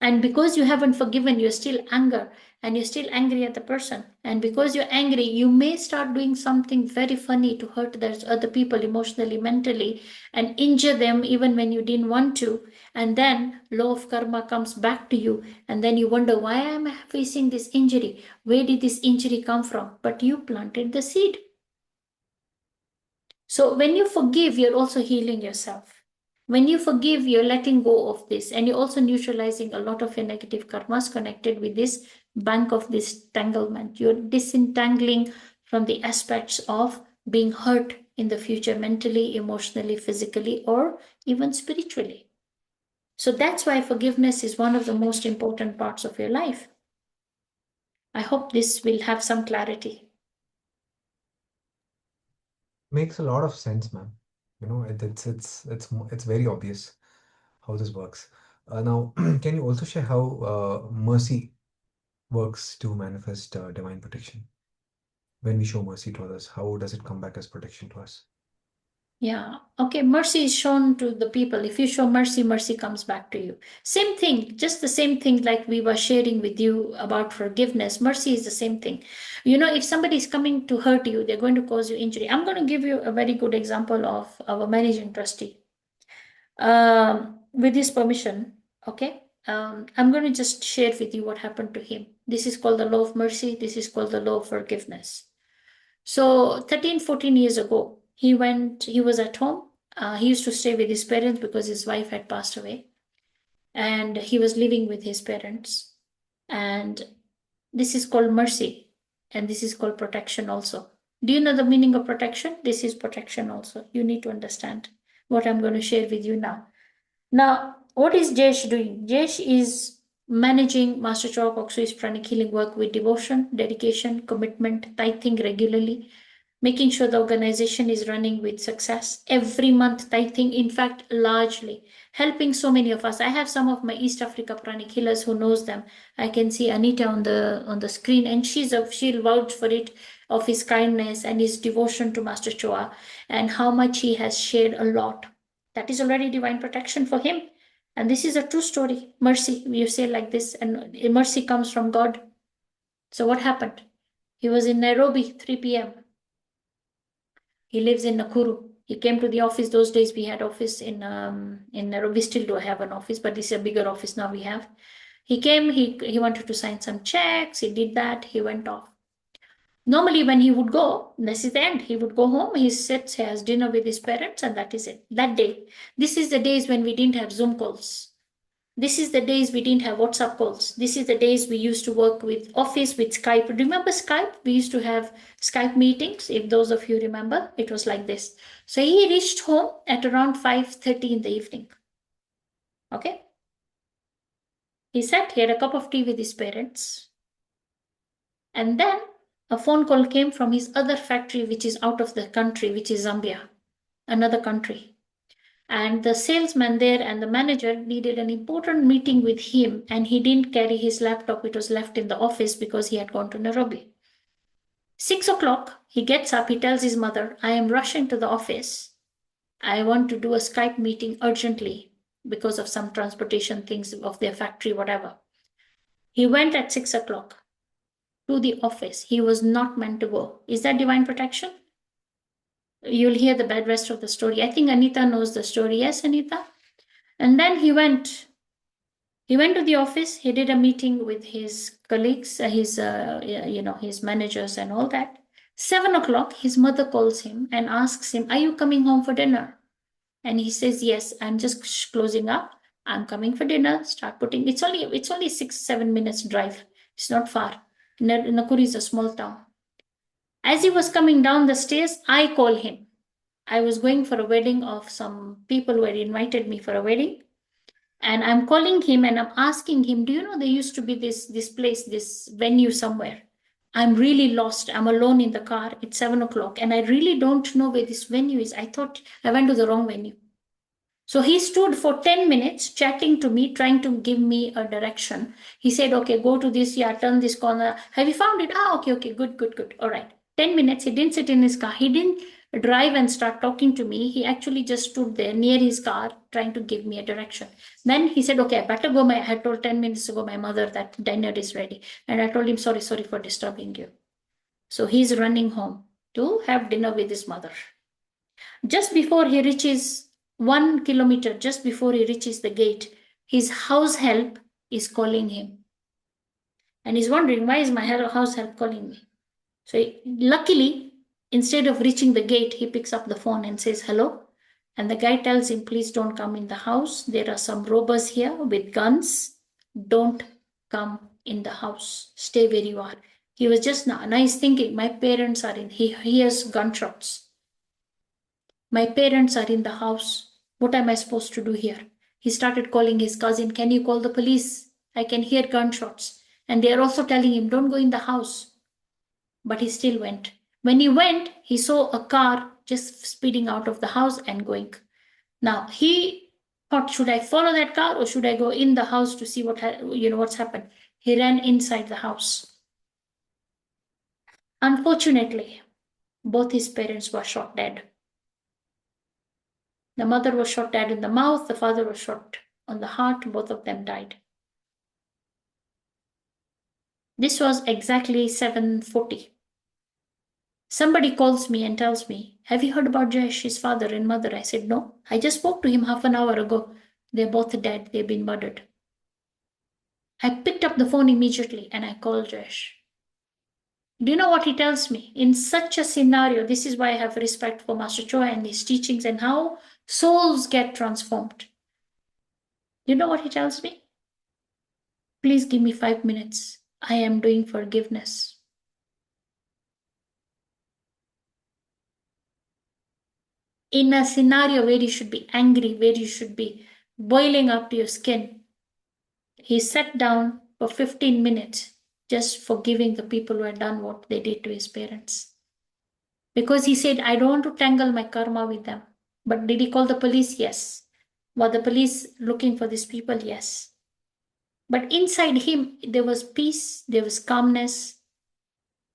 And because you haven't forgiven, you're still anger and you're still angry at the person. And because you're angry, you may start doing something very funny to hurt those other people emotionally, mentally, and injure them even when you didn't want to. And then law of karma comes back to you. And then you wonder, why am I facing this injury? Where did this injury come from? But you planted the seed. So when you forgive, you're also healing yourself. When you forgive, you're letting go of this, and you're also neutralizing a lot of your negative karmas connected with this bank of this tanglement. You're disentangling from the aspects of being hurt in the future, mentally, emotionally, physically, or even spiritually. So that's why forgiveness is one of the most important parts of your life. I hope this will have some clarity.
Makes a lot of sense, ma'am. It's very obvious how this works. Now, can you also share how mercy works to manifest divine protection? When we show mercy to others, how does it come back as protection to us?
Yeah. Okay. Mercy is shown to the people. If you show mercy, mercy comes back to you. Same thing, just the same thing like we were sharing with you about forgiveness. Mercy is the same thing. If somebody is coming to hurt you, they're going to cause you injury. I'm going to give you a very good example of our managing trustee. With his permission, okay, I'm going to just share with you what happened to him. This is called the law of mercy. This is called the law of forgiveness. So 13, 14 years ago, he was at home. He used to stay with his parents because his wife had passed away. And he was living with his parents. And this is called mercy. And this is called protection also. Do you know the meaning of protection? This is protection also. You need to understand what I'm going to share with you now. Now, what is Jesh doing? Jesh is managing Master Choa Kok Sui's pranic healing work with devotion, dedication, commitment, tithing regularly, making sure the organization is running with success. Every month, tithing, in fact, largely, helping so many of us. I have some of my East Africa pranic healers who knows them. I can see Anita on the screen, and she'll vouch for it, of his kindness and his devotion to Master Choa, and how much he has shared a lot. That is already divine protection for him. And this is a true story. Mercy, we say like this, and mercy comes from God. So what happened? He was in Nairobi, 3 p.m. He lives in Nakuru. He came to the office. Those days we had office in Nairobi. We still do have an office, but this is a bigger office now we have. He came, he wanted to sign some checks. He did that. He went off. Normally, when he would go, this is the end. He would go home, he sits, he has dinner with his parents, and that is it. That day. This is the days when we didn't have Zoom calls. This is the days we didn't have WhatsApp calls. This is the days we used to work with Office, with Skype. Remember Skype? We used to have Skype meetings. If those of you remember, it was like this. So he reached home at around 5:30 in the evening. Okay. He sat, he had a cup of tea with his parents. And then a phone call came from his other factory, which is out of the country, which is Zambia, another country. And the salesman there and the manager needed an important meeting with him, and he didn't carry his laptop. It was left in the office because he had gone to Nairobi. 6 o'clock, he gets up, he tells his mother, I am rushing to the office. I want to do a Skype meeting urgently because of some transportation things of their factory, whatever. He went at 6 o'clock to the office. He was not meant to go. Is that divine protection? You'll hear the bad rest of the story. I think Anita knows the story. Yes, Anita? And then he went to the office. He did a meeting with his colleagues, his managers and all that. 7 o'clock, his mother calls him and asks him, are you coming home for dinner? And he says, yes, I'm just closing up. I'm coming for dinner. Start putting, it's only 6-7 minutes drive. It's not far. Nakuru is a small town. As he was coming down the stairs, I call him. I was going for a wedding of some people who had invited me for a wedding. And I'm calling him and I'm asking him, do you know there used to be this place, this venue somewhere? I'm really lost. I'm alone in the car. It's 7 o'clock and I really don't know where this venue is. I thought I went to the wrong venue. So he stood for 10 minutes chatting to me, trying to give me a direction. He said, okay, go to this, yeah, turn this corner. Have you found it? Okay, good. All right. 10 minutes. He didn't sit in his car. He didn't drive and start talking to me. He actually just stood there near his car trying to give me a direction. Then he said, okay, I better go. I had told 10 minutes ago my mother that dinner is ready. And I told him, sorry for disturbing you. So he's running home to have dinner with his mother. Just before he reaches 1 kilometer, just before he reaches the gate, his house help is calling him. And he's wondering, why is my house help calling me? So luckily, instead of reaching the gate, he picks up the phone and says, hello. And the guy tells him, please don't come in the house. There are some robbers here with guns. Don't come in the house. Stay where you are. He was just now he's thinking, my parents are in. He hears gunshots. My parents are in the house. What am I supposed to do here? He started calling his cousin. Can you call the police? I can hear gunshots. And they are also telling him, don't go in the house. But he still went. When he went, he saw a car just speeding out of the house and going. Now he thought, should I follow that car or should I go in the house to see what's happened? He ran inside the house. Unfortunately, both his parents were shot dead. The mother was shot dead in the mouth. The father was shot on the heart. Both of them died. This was exactly 7:40. Somebody calls me and tells me, have you heard about Jayesh, his father and mother? I said, no. I just spoke to him half an hour ago. They're both dead. They've been murdered. I picked up the phone immediately and I called Jayesh. Do you know what he tells me? In such a scenario, this is why I have respect for Master Choi and his teachings and how souls get transformed. You know what he tells me? Please give me 5 minutes. I am doing forgiveness. In a scenario where you should be angry, where you should be boiling up to your skin, he sat down for 15 minutes just forgiving the people who had done what they did to his parents. Because he said, I don't want to tangle my karma with them. But did he call the police? Yes. Were the police looking for these people? Yes. But inside him, there was peace, there was calmness,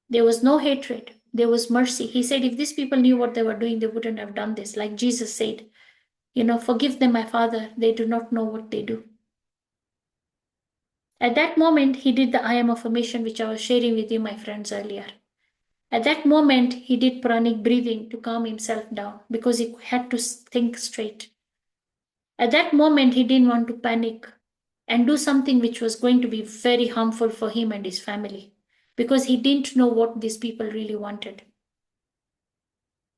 there was no hatred, there was mercy. He said, if these people knew what they were doing, they wouldn't have done this. Like Jesus said, forgive them, my Father, they do not know what they do. At that moment, he did the I am affirmation, which I was sharing with you, my friends, earlier. At that moment, he did pranic breathing to calm himself down because he had to think straight. At that moment, he didn't want to panic and do something which was going to be very harmful for him and his family because he didn't know what these people really wanted.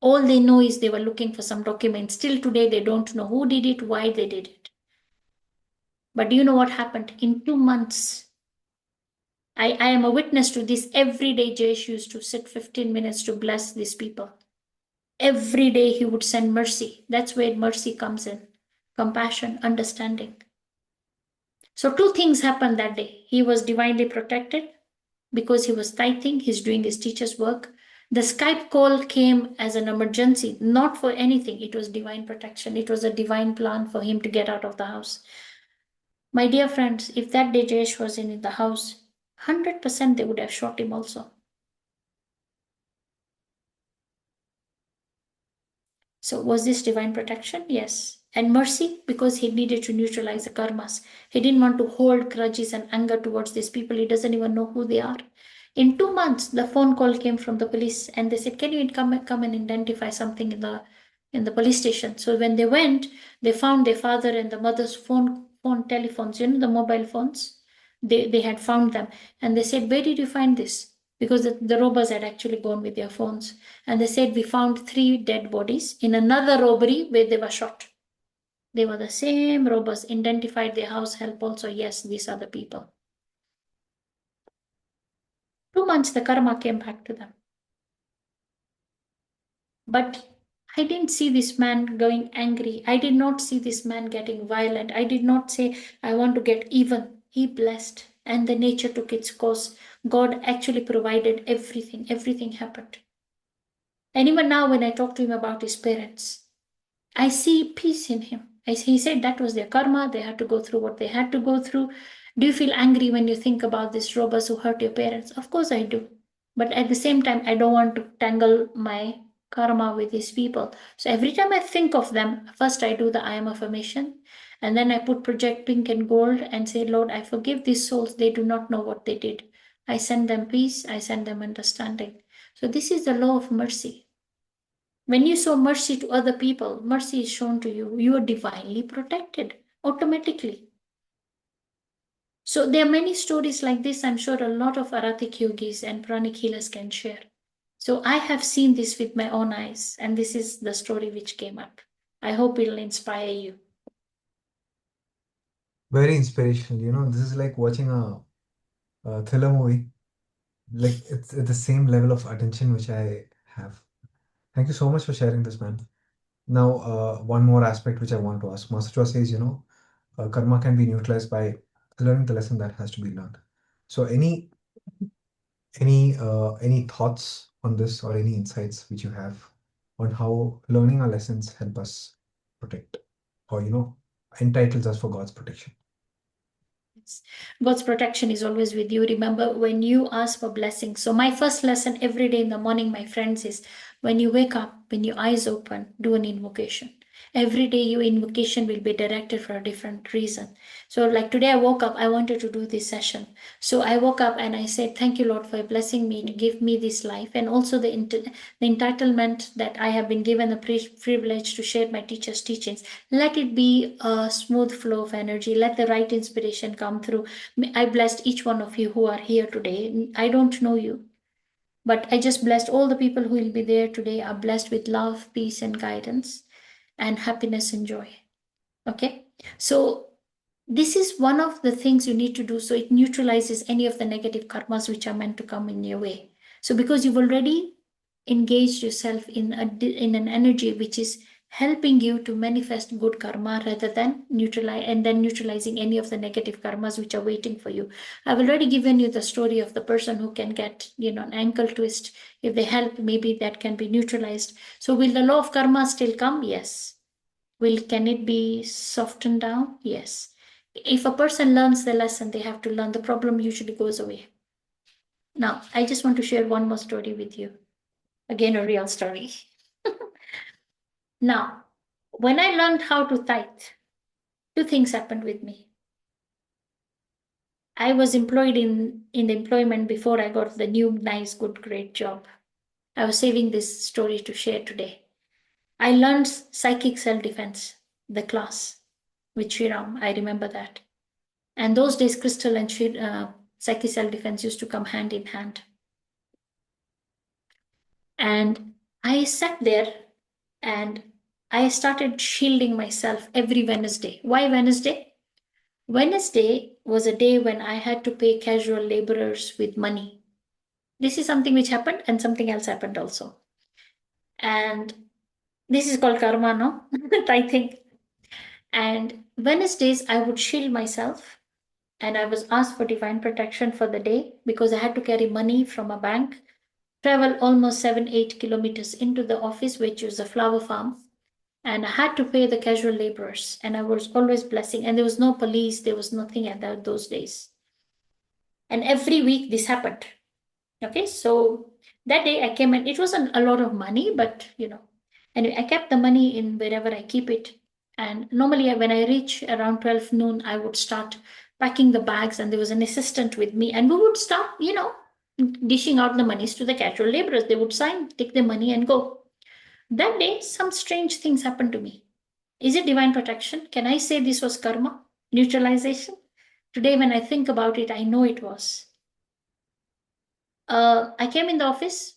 All they know is they were looking for some documents. Still today, they don't know who did it, why they did it. But do you know what happened? In 2 months, I am a witness to this. Every day, Jayesh used to sit 15 minutes to bless these people. Every day, he would send mercy. That's where mercy comes in, compassion, understanding. So, two things happened that day. He was divinely protected because he was tithing, he's doing his teacher's work. The Skype call came as an emergency, not for anything. It was divine protection. It was a divine plan for him to get out of the house. My dear friends, if that day Jayesh was in the house, 100% they would have shot him also. So was this divine protection? Yes. And mercy, because he needed to neutralize the karmas. He didn't want to hold grudges and anger towards these people. He doesn't even know who they are. In 2 months, the phone call came from the police and they said, can you come and identify something in the police station? So when they went, they found their father and the mother's phone telephones, the mobile phones. They had found them. And they said, where did you find this? Because the robbers had actually gone with their phones. And they said, we found 3 dead bodies in another robbery where they were shot. They were the same robbers, identified their house help also. Yes, these are the people. 2 months, the karma came back to them. But I didn't see this man going angry. I did not see this man getting violent. I did not say, I want to get even. He blessed and the nature took its course. God actually provided everything. Everything happened. And even now, when I talk to him about his parents, I see peace in him. He said that was their karma. They had to go through what they had to go through. Do you feel angry when you think about these robbers who hurt your parents? Of course I do. But at the same time, I don't want to tangle my karma with these people. So every time I think of them, first I do the I am affirmation. And then I put project pink and gold and say, Lord, I forgive these souls. They do not know what they did. I send them peace. I send them understanding. So this is the law of mercy. When you show mercy to other people, mercy is shown to you. You are divinely protected automatically. So there are many stories like this. I'm sure a lot of Aratic yogis and pranic healers can share. So I have seen this with my own eyes, and this is the story which came up. I hope it'll inspire you.
Very inspirational. This is like watching a thriller movie. Like it's at the same level of attention which I have. Thank you so much for sharing this, man. Now, one more aspect which I want to ask. Master Chua says, karma can be neutralized by learning the lesson that has to be learned. So, any thoughts on this or any insights which you have on how learning our lessons help us protect or entitles us for God's protection?
God's protection is always with you. Remember when you ask for blessings. So my first lesson every day in the morning, my friends, is when you wake up, when your eyes open, do an invocation. Every day your invocation will be directed for a different reason. So like today I woke up, I wanted to do this session. So I woke up and I said, thank you, Lord, for blessing me to give me this life, and also the entitlement that I have been given the privilege to share my teacher's teachings. Let it be a smooth flow of energy. Let the right inspiration come through. I blessed each one of you who are here today. I don't know you, but I just blessed all the people who will be there today are blessed with love, peace, and guidance, and happiness and joy. Okay. So this is one of the things you need to do. So it neutralizes any of the negative karmas which are meant to come in your way. So because you've already engaged yourself in an energy which is helping you to manifest good karma rather than neutralizing any of the negative karmas which are waiting for you. I've already given you the story of the person who can get, an ankle twist. If they help, maybe that can be neutralized. So will the law of karma still come? Yes. Can it be softened down? Yes. If a person learns the lesson, they have to learn. The problem usually goes away. Now, I just want to share one more story with you. Again, a real story. Now, when I learned how to tithe, two things happened with me. I was employed in the employment before I got the new, nice, good, great job. I was saving this story to share today. I learned psychic self-defense, the class with Shriram. I remember that. And those days, crystal and psychic self-defense used to come hand in hand. And I sat there and I started shielding myself every Wednesday. Why Wednesday? Wednesday was a day when I had to pay casual laborers with money. This is something which happened, and something else happened also. And this is called karma, no? Tithing. And Wednesdays, I would shield myself, and I was asked for divine protection for the day because I had to carry money from a bank, travel almost 7-8 kilometers into the office, which was a flower farm, and I had to pay the casual laborers, and I was always blessing, and there was no police, there was nothing at those days. And every week this happened. Okay, so that day I came, and it wasn't a lot of money, but anyway, I kept the money in wherever I keep it. And normally when I reach around 12 noon, I would start packing the bags, and there was an assistant with me, and we would start, dishing out the monies to the casual laborers. They would sign, take the money, and go. That day, some strange things happened to me. Is it divine protection? Can I say this was karma? Neutralization? Today, when I think about it, I know it was. I came in the office.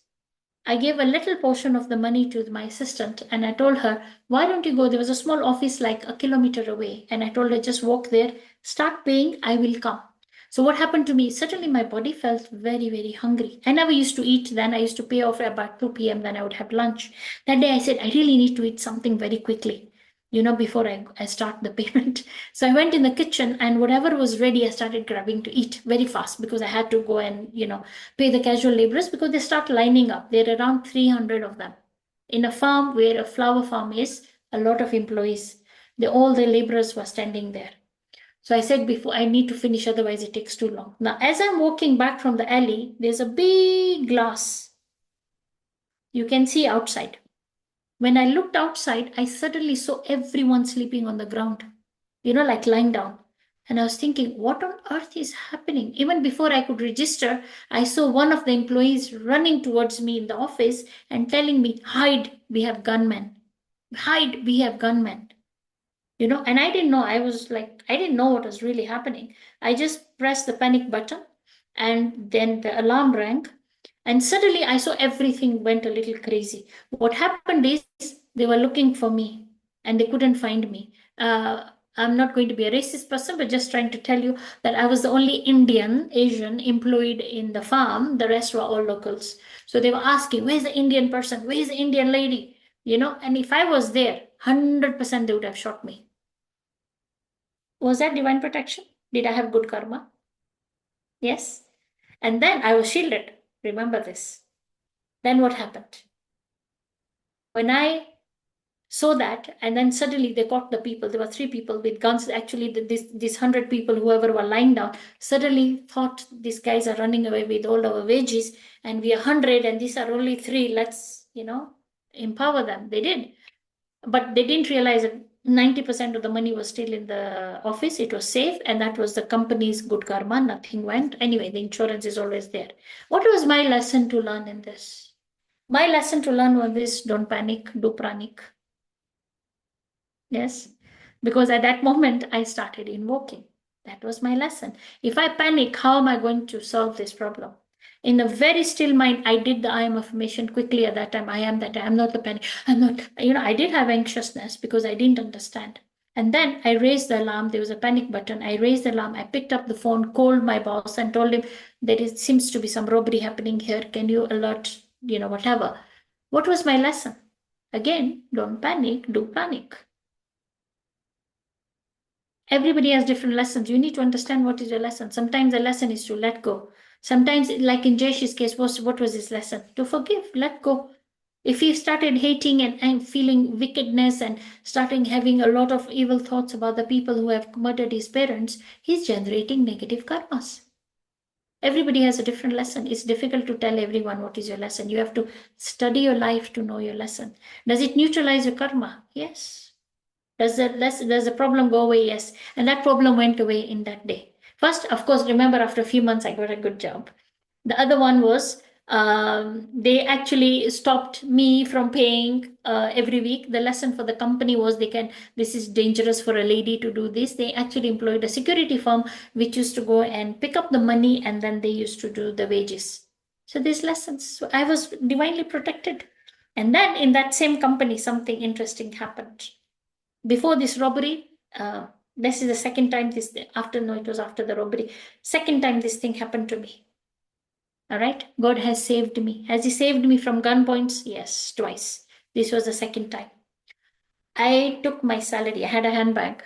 I gave a little portion of the money to my assistant, and I told her, why don't you go? There was a small office like a kilometer away. And I told her, just walk there, start paying, I will come. So what happened to me? Suddenly my body felt very, very hungry. I never used to eat then. I used to pay off about 2 p.m. Then I would have lunch. That day I said, I really need to eat something very quickly, before I start the payment. So I went in the kitchen, and whatever was ready, I started grabbing to eat very fast because I had to go and, pay the casual laborers because they start lining up. There are around 300 of them. In a farm where a flower farm is, a lot of employees, all the laborers were standing there. So I said before, I need to finish, otherwise it takes too long. Now, as I'm walking back from the alley, there's a big glass. You can see outside. When I looked outside, I suddenly saw everyone sleeping on the ground, like lying down. And I was thinking, what on earth is happening? Even before I could register, I saw one of the employees running towards me in the office and telling me, hide, we have gunmen. Hide, we have gunmen. And I didn't know. I was like, I didn't know what was really happening. I just pressed the panic button, and then the alarm rang, and suddenly I saw everything went a little crazy. What happened is they were looking for me, and they couldn't find me. I'm not going to be a racist person, but just trying to tell you that I was the only Indian, Asian employed in the farm. The rest were all locals. So they were asking, where's the Indian person? Where's the Indian lady? And if I was there, 100% they would have shot me. Was that divine protection? Did I have good karma? Yes. And then I was shielded. Remember this. Then what happened? When I saw that, and then suddenly they caught the people. There were 3 people with guns. Actually, these 100 people, whoever were lying down, suddenly thought these guys are running away with all our wages, and we are 100, and these are only 3. Let's, empower them. They did. but they didn't realize that 90% of the money was still in the office. It was safe, and that was the company's good karma. Nothing went. Anyway, the insurance is always there. What was my lesson to learn in this? My lesson to learn was this: don't panic, do pranic. Yes, because at that moment I started invoking. That was my lesson. If I panic, how am I going to solve this problem? In a very still mind, I did the I am affirmation quickly at that time. I am that. I am not the panic. I'm not, I did have anxiousness because I didn't understand. And then I raised the alarm. There was a panic button. I raised the alarm. I picked up the phone, called my boss, and told him seems to be some robbery happening here. Can you alert, whatever. What was my lesson? Again, don't panic, do panic. Everybody has different lessons. You need to understand what is your lesson. Sometimes the lesson is to let go. Sometimes, like in Jesh's case, what was his lesson? To forgive, let go. If he started hating and feeling wickedness and starting having a lot of evil thoughts about the people who have murdered his parents, he's generating negative karmas. Everybody has a different lesson. It's difficult to tell everyone what is your lesson. You have to study your life to know your lesson. Does it neutralize your karma? Yes. Does the problem go away? Yes. And that problem went away in that day. First, of course, remember after a few months, I got a good job. The other one was they actually stopped me from paying every week. The lesson for the company was this is dangerous for a lady to do this. They actually employed a security firm which used to go and pick up the money and then they used to do the wages. So these lessons. So I was divinely protected. And then in that same company, something interesting happened. Before this robbery, this is the second time it was after the robbery. Second time this thing happened to me. All right, God has saved me. Has He saved me from gunpoints? Yes, twice. This was the second time. I took my salary. I had a handbag.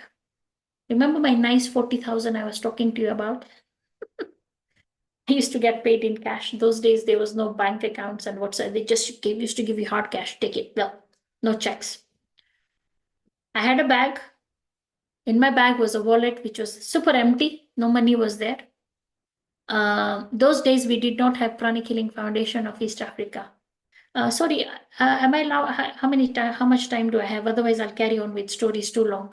Remember my nice 40,000 I was talking to you about? I used to get paid in cash. Those days there was no bank accounts and whatsoever. They just used to give you hard cash. Take it. Well, no checks. I had a bag. In my bag was a wallet which was super empty. No money was there. Those days we did not have Pranic Healing Foundation of East Africa. Sorry, am I allowed? How much time do I have? Otherwise, I'll carry on with stories too long.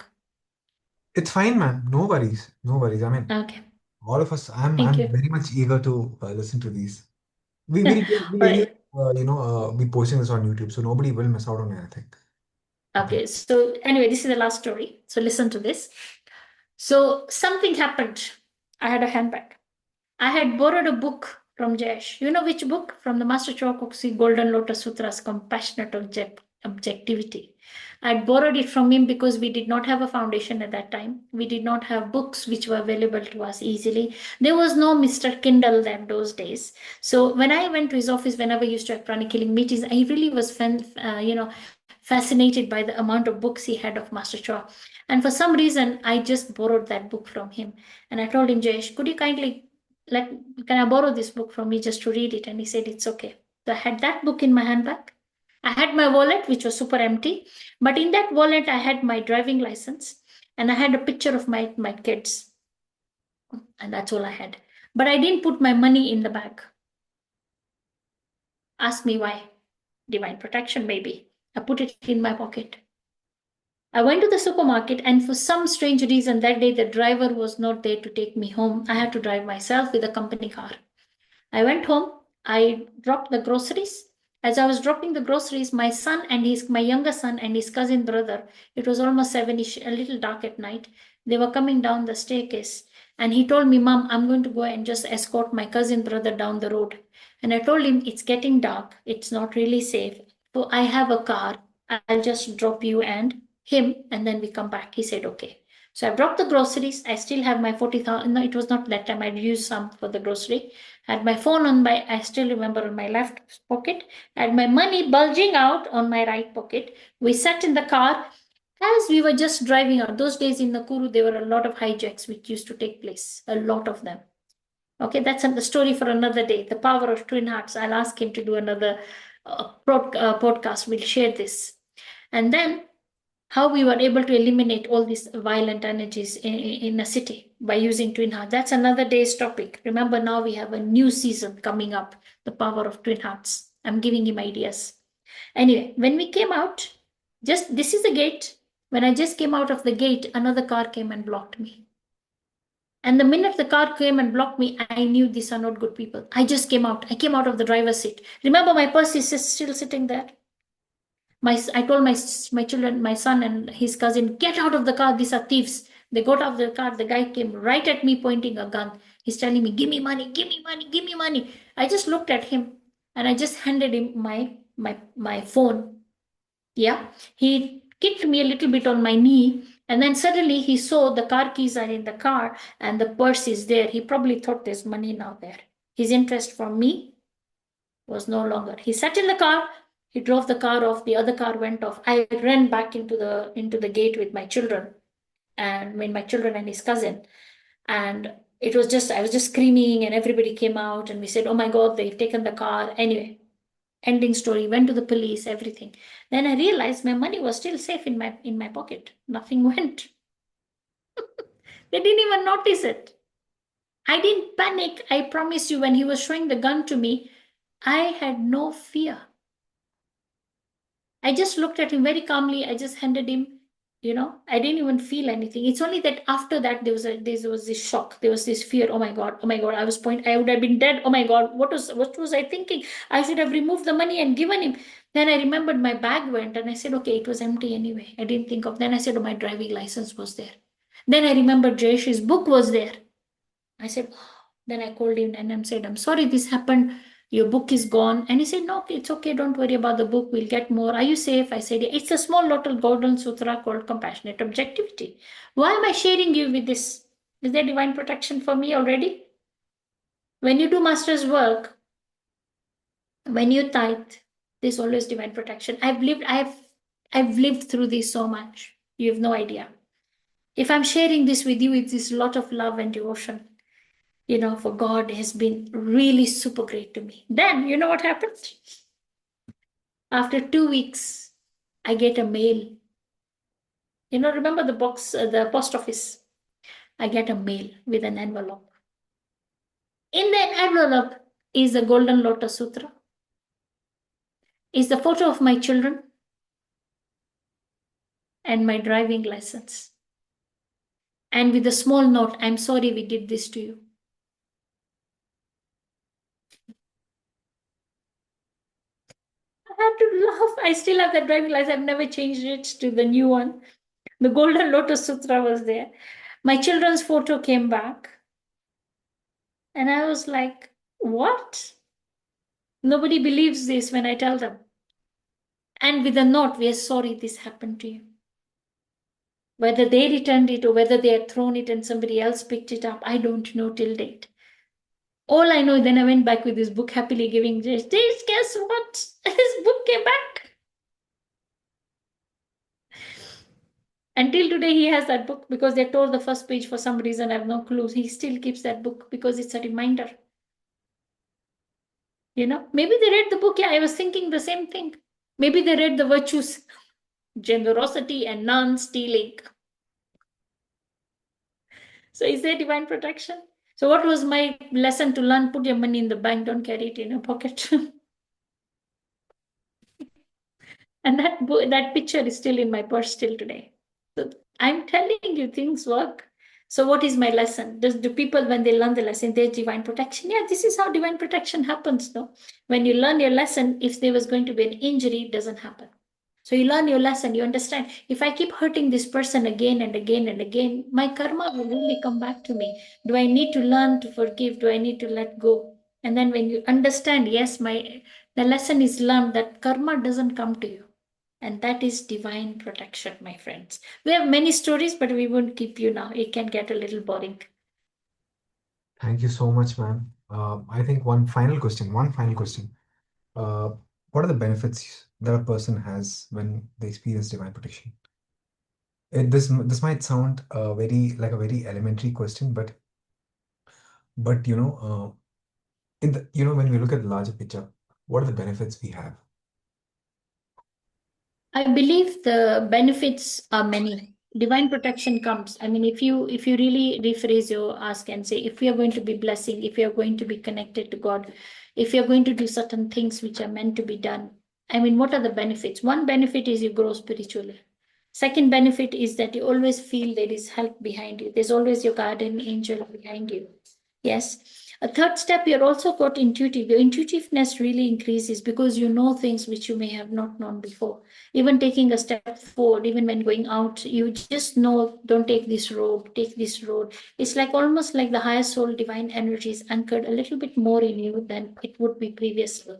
It's fine, man. No worries. No worries. I mean,
Okay,
all of us, I'm
thank
I'm
you.
very much eager to listen to these.
All
We'll anyway,
right.
be posting this on YouTube, so nobody will miss out on anything. Okay.
Okay. So anyway, this is the last story. So listen to this. So something happened. I had a handbag. I had borrowed a book from Jayesh. You know which book? From the Master Chokoksi Golden Lotus Sutras, Compassionate Objectivity. I had borrowed it from him because we did not have a foundation at that time. We did not have books which were available to us easily. There was no Mr. Kindle then those days. So when I went to his office, whenever I used to have Pranic Healing meetings, I really was fascinated by the amount of books he had of Master Choa. And for some reason, I just borrowed that book from him. And I told him, Jayesh, could you kindly can I borrow this book from you just to read it? And he said, it's okay. So I had that book in my handbag. I had my wallet, which was super empty. But in that wallet, I had my driving license and I had a picture of my kids. And that's all I had. But I didn't put my money in the bag. Ask me why. Divine protection, maybe. I put it in my pocket. I went to the supermarket, and for some strange reason, that day the driver was not there to take me home. I had to drive myself with a company car. I went home. I dropped the groceries. As I was dropping the groceries, my younger son and his cousin brother, it was almost 7ish, a little dark at night. They were coming down the staircase. And he told me, Mom, I'm going to go and just escort my cousin brother down the road. And I told him, it's getting dark. It's not really safe. So I have a car. I'll just drop you and him, and then we come back. He said, okay. So I dropped the groceries. I still have my 40,000. No, it was not that time. I'd used some for the grocery. Had my phone I still remember, on my left pocket. Had my money bulging out on my right pocket. We sat in the car as we were just driving out. Those days in Nakuru, there were a lot of hijacks which used to take place, a lot of them. Okay, that's the story for another day. The power of twin hearts. I'll ask him to do another podcast. We'll share this. And then how we were able to eliminate all these violent energies in a city by using twin hearts. That's another day's topic. Remember, now we have a new season coming up, the power of twin hearts. I'm giving him ideas. Anyway, when we came out, Just this is the gate. When I just came out of the gate, another car came and blocked me. And the minute the car came and blocked me, I knew these are not good people. I just came out. I came out of the driver's seat. Remember, my purse is still sitting there. I told my children, my son and his cousin, get out of the car. These are thieves. They got out of the car. The guy came right at me, pointing a gun. He's telling me, "Give me money, give me money, give me money." I just looked at him, and I just handed him my phone. Yeah, he kicked me a little bit on my knee, and then suddenly he saw the car keys are in the car and the purse is there. He probably thought there's money now there. His interest from me was no longer. He sat in the car, he drove the car off, the other car went off. I ran back into the gate with my children, and when my children and his cousin. And it was just, I was just screaming, and everybody came out, and we said, "Oh my God, they've taken the car." Anyway, ending story, went to the police, everything. Then I realized my money was still safe in my pocket. Nothing went. They didn't even notice it. I didn't panic. I promise you, when he was showing the gun to me, I had no fear. I just looked at him very calmly. I just handed him, I didn't even feel anything. It's only that after that there was this shock. There was this fear. Oh my God, oh my God. I would have been dead. Oh my God, what was I thinking? I should have removed the money and given him. Then I remembered my bag went, and I said, okay, it was empty anyway. I didn't think of. Then I said, oh, my driving license was there. Then I remembered Jayesh's book was there. I said, then I called him and I said, I'm sorry this happened. Your book is gone. And he said, no, it's okay. Don't worry about the book. We'll get more. Are you safe? I said, it's a small little golden sutra called compassionate objectivity. Why am I sharing you with this? Is there divine protection for me already? When you do master's work, when you tithe, there's always divine protection. I've lived through this so much. You have no idea. If I'm sharing this with you, it's this lot of love and devotion. For God has been really super great to me. Then, you know what happened? After 2 weeks, I get a mail. Remember the box, the post office? I get a mail with an envelope. In that envelope is the Golden Lotus Sutra, is the photo of my children, and my driving license. And with a small note, I'm sorry we did this to you. I had to laugh. I still have that driving license. I've never changed it to the new one. The Golden Lotus Sutra was there. My children's photo came back. And I was like, what? Nobody believes this when I tell them. And with a note, we are sorry this happened to you. Whether they returned it or whether they had thrown it and somebody else picked it up, I don't know till date. All I know, then I went back with this book, happily giving this. Guess what? His book came back. Until today, he has that book because they tore the first page for some reason. I have no clues. He still keeps that book because it's a reminder. Maybe they read the book. Yeah, I was thinking the same thing. Maybe they read the virtues, generosity and non-stealing. So is there divine protection? So what was my lesson to learn? Put your money in the bank, don't carry it in your pocket. And that picture is still in my purse till today. So I'm telling you, things work. So what is my lesson? Do people, when they learn the lesson, there's divine protection? Yeah, this is how divine protection happens, though. When you learn your lesson, if there was going to be an injury, it doesn't happen. So you learn your lesson, you understand. If I keep hurting this person again and again and again, my karma will really come back to me. Do I need to learn to forgive? Do I need to let go? And then when you understand, yes, the lesson is learned that karma doesn't come to you. And that is divine protection, my friends. We have many stories, but we won't keep you now. It can get a little boring.
Thank you so much, ma'am. I think one final question. One final question. Uh, what are the benefits that a person has when they experience divine protection? This might sound very like a very elementary question, but in the when we look at the larger picture, what are the benefits we have?
I believe the benefits are many. Divine protection comes. I mean, if you really rephrase your ask and say, if we are going to be blessing, if we are going to be connected to God, if you're going to do certain things which are meant to be done, I mean, what are the benefits? One benefit is you grow spiritually. Second benefit is that you always feel there is help behind you. There's always your guardian angel behind you. Yes. A third step, you're also got intuitive. Your intuitiveness really increases because you know things which you may have not known before. Even taking a step forward, even when going out, you just know, don't take this road, take this road. It's like almost like the higher soul divine energy is anchored a little bit more in you than it would be previously.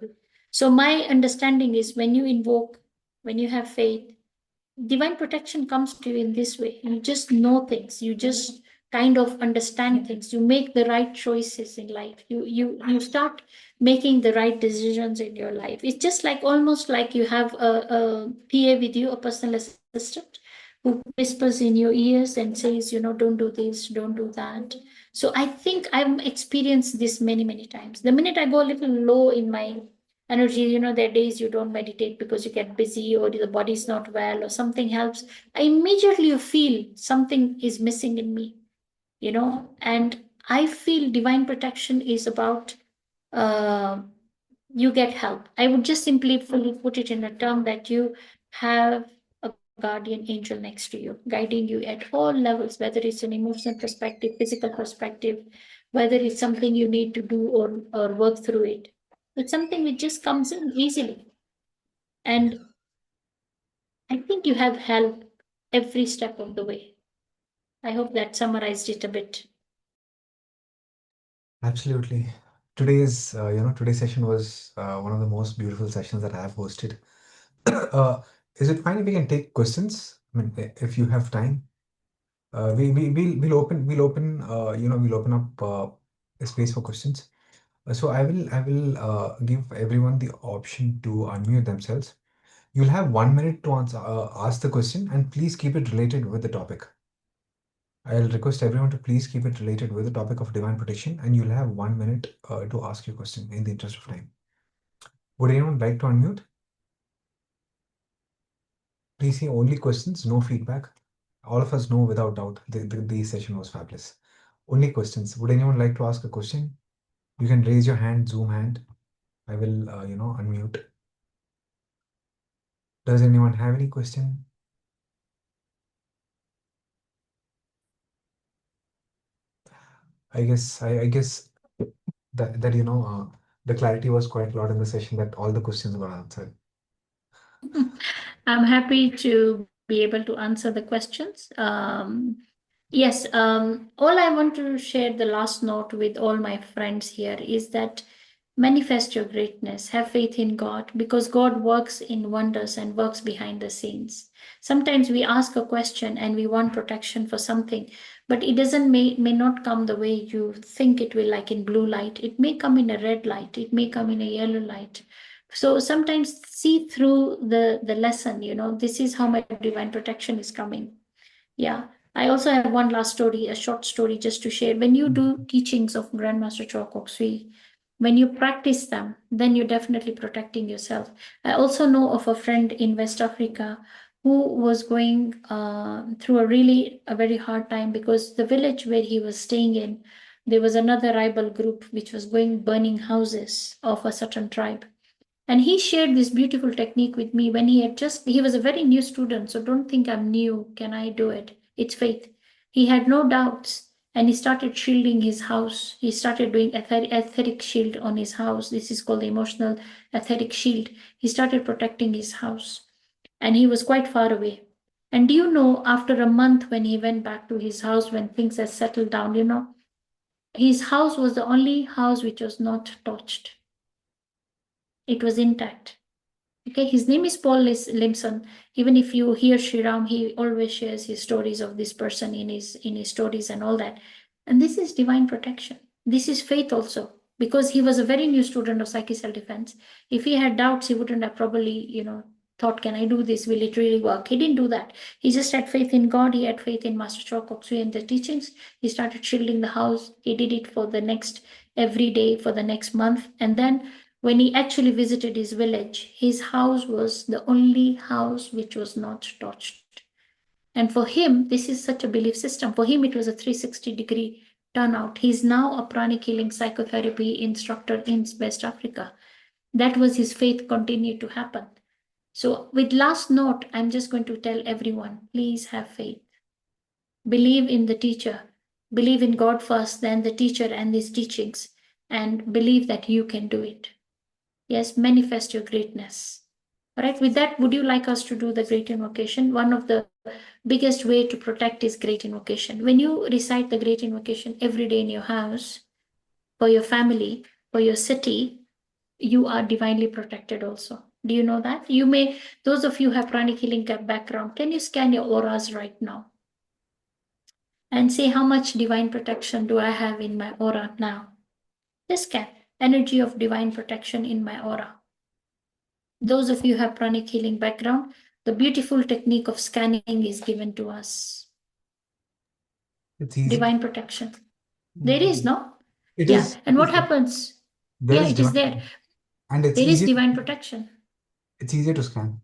So my understanding is when you invoke, when you have faith, divine protection comes to you in this way. You just know things. You just kind of understand things. You make the right choices in life. You start making the right decisions in your life. It's just like almost like you have a PA with you, a personal assistant, who whispers in your ears and says, don't do this, don't do that. So I think I've experienced this many, many times. The minute I go a little low in my energy, there are days you don't meditate because you get busy or the body's not well or something helps. I immediately feel something is missing in me, and I feel divine protection is about uh, you get help. I would just simply fully put it in a term that you have a guardian angel next to you, guiding you at all levels, whether it's an emotional perspective, physical perspective, whether it's something you need to do or work through it. It's something which just comes in easily. And I think you have help every step of the way. I hope that summarized it a bit.
Absolutely. Today's session was one of the most beautiful sessions that I have hosted. Uh, is it fine if we can take questions? I mean, if you have time, we'll open up a space for questions. So I will give everyone the option to unmute themselves. You'll have 1 minute to ask the question, and please keep it related with the topic. I'll request everyone to please keep it related with the topic of divine protection, and you'll have 1 minute to ask your question in the interest of time. Would anyone like to unmute? Please say only questions, no feedback. All of us know without doubt the session was fabulous. Only questions. Would anyone like to ask a question? You can raise your hand, Zoom hand. I will, unmute. Does anyone have any question? I guess that the clarity was quite a lot in the session that all the questions were answered.
I'm happy to be able to answer the questions. Yes, all I want to share the last note with all my friends here is that manifest your greatness, have faith in God, because God works in wonders and works behind the scenes. Sometimes we ask a question and we want protection for something, but it doesn't may not come the way you think it will, like in blue light. It may come in a red light, it may come in a yellow light. So sometimes see through the lesson, this is how my divine protection is coming. Yeah. I also have one last story, a short story just to share. When you do teachings of Grandmaster Chokok Sui, when you practice them, then you're definitely protecting yourself. I also know of a friend in West Africa who was going through a very hard time because the village where he was staying in, there was another rival group which was going burning houses of a certain tribe. And he shared this beautiful technique with me when he was a very new student. So don't think I'm new. Can I do it? It's faith. He had no doubts and he started shielding his house. He started doing etheric shield on his house. This is called the emotional etheric shield. He started protecting his house and he was quite far away. And do you know, after a month when he went back to his house, when things had settled down, his house was the only house which was not touched. It was intact. Okay, his name is Paul Limson. Even if you hear Shriram, he always shares his stories of this person in his stories and all that. And this is divine protection. This is faith also, because he was a very new student of psychic self-defense. If he had doubts, he wouldn't have probably, thought, can I do this? Will it really work? He didn't do that. He just had faith in God. He had faith in Master Choa Kok Sui and the teachings. He started shielding the house. He did it for the next every day for the next month. And then when he actually visited his village, his house was the only house which was not touched. And for him, this is such a belief system. For him, it was a 360-degree turnout. He's now a pranic healing psychotherapy instructor in West Africa. That was his faith continued to happen. So with last note, I'm just going to tell everyone, please have faith. Believe in the teacher. Believe in God first, then the teacher and his teachings, and believe that you can do it. Yes, manifest your greatness. All right, with that, would you like us to do the great invocation? One of the biggest way to protect is great invocation. When you recite the great invocation every day in your house, for your family, for your city, you are divinely protected also. Do you know that? You may, those of you who have pranic healing background, can you scan your auras right now and say how much divine protection do I have in my aura now? Just scan energy of divine protection in my aura. Those of you who have pranic healing background, the beautiful technique of scanning is given to us.
It's easy.
Divine protection. There is, no?
It
Yeah.
is.
And what happens?
There
Yeah,
is
it is
divine,
there.
and it's
There is
easy.
divine protection.
It's easier to scan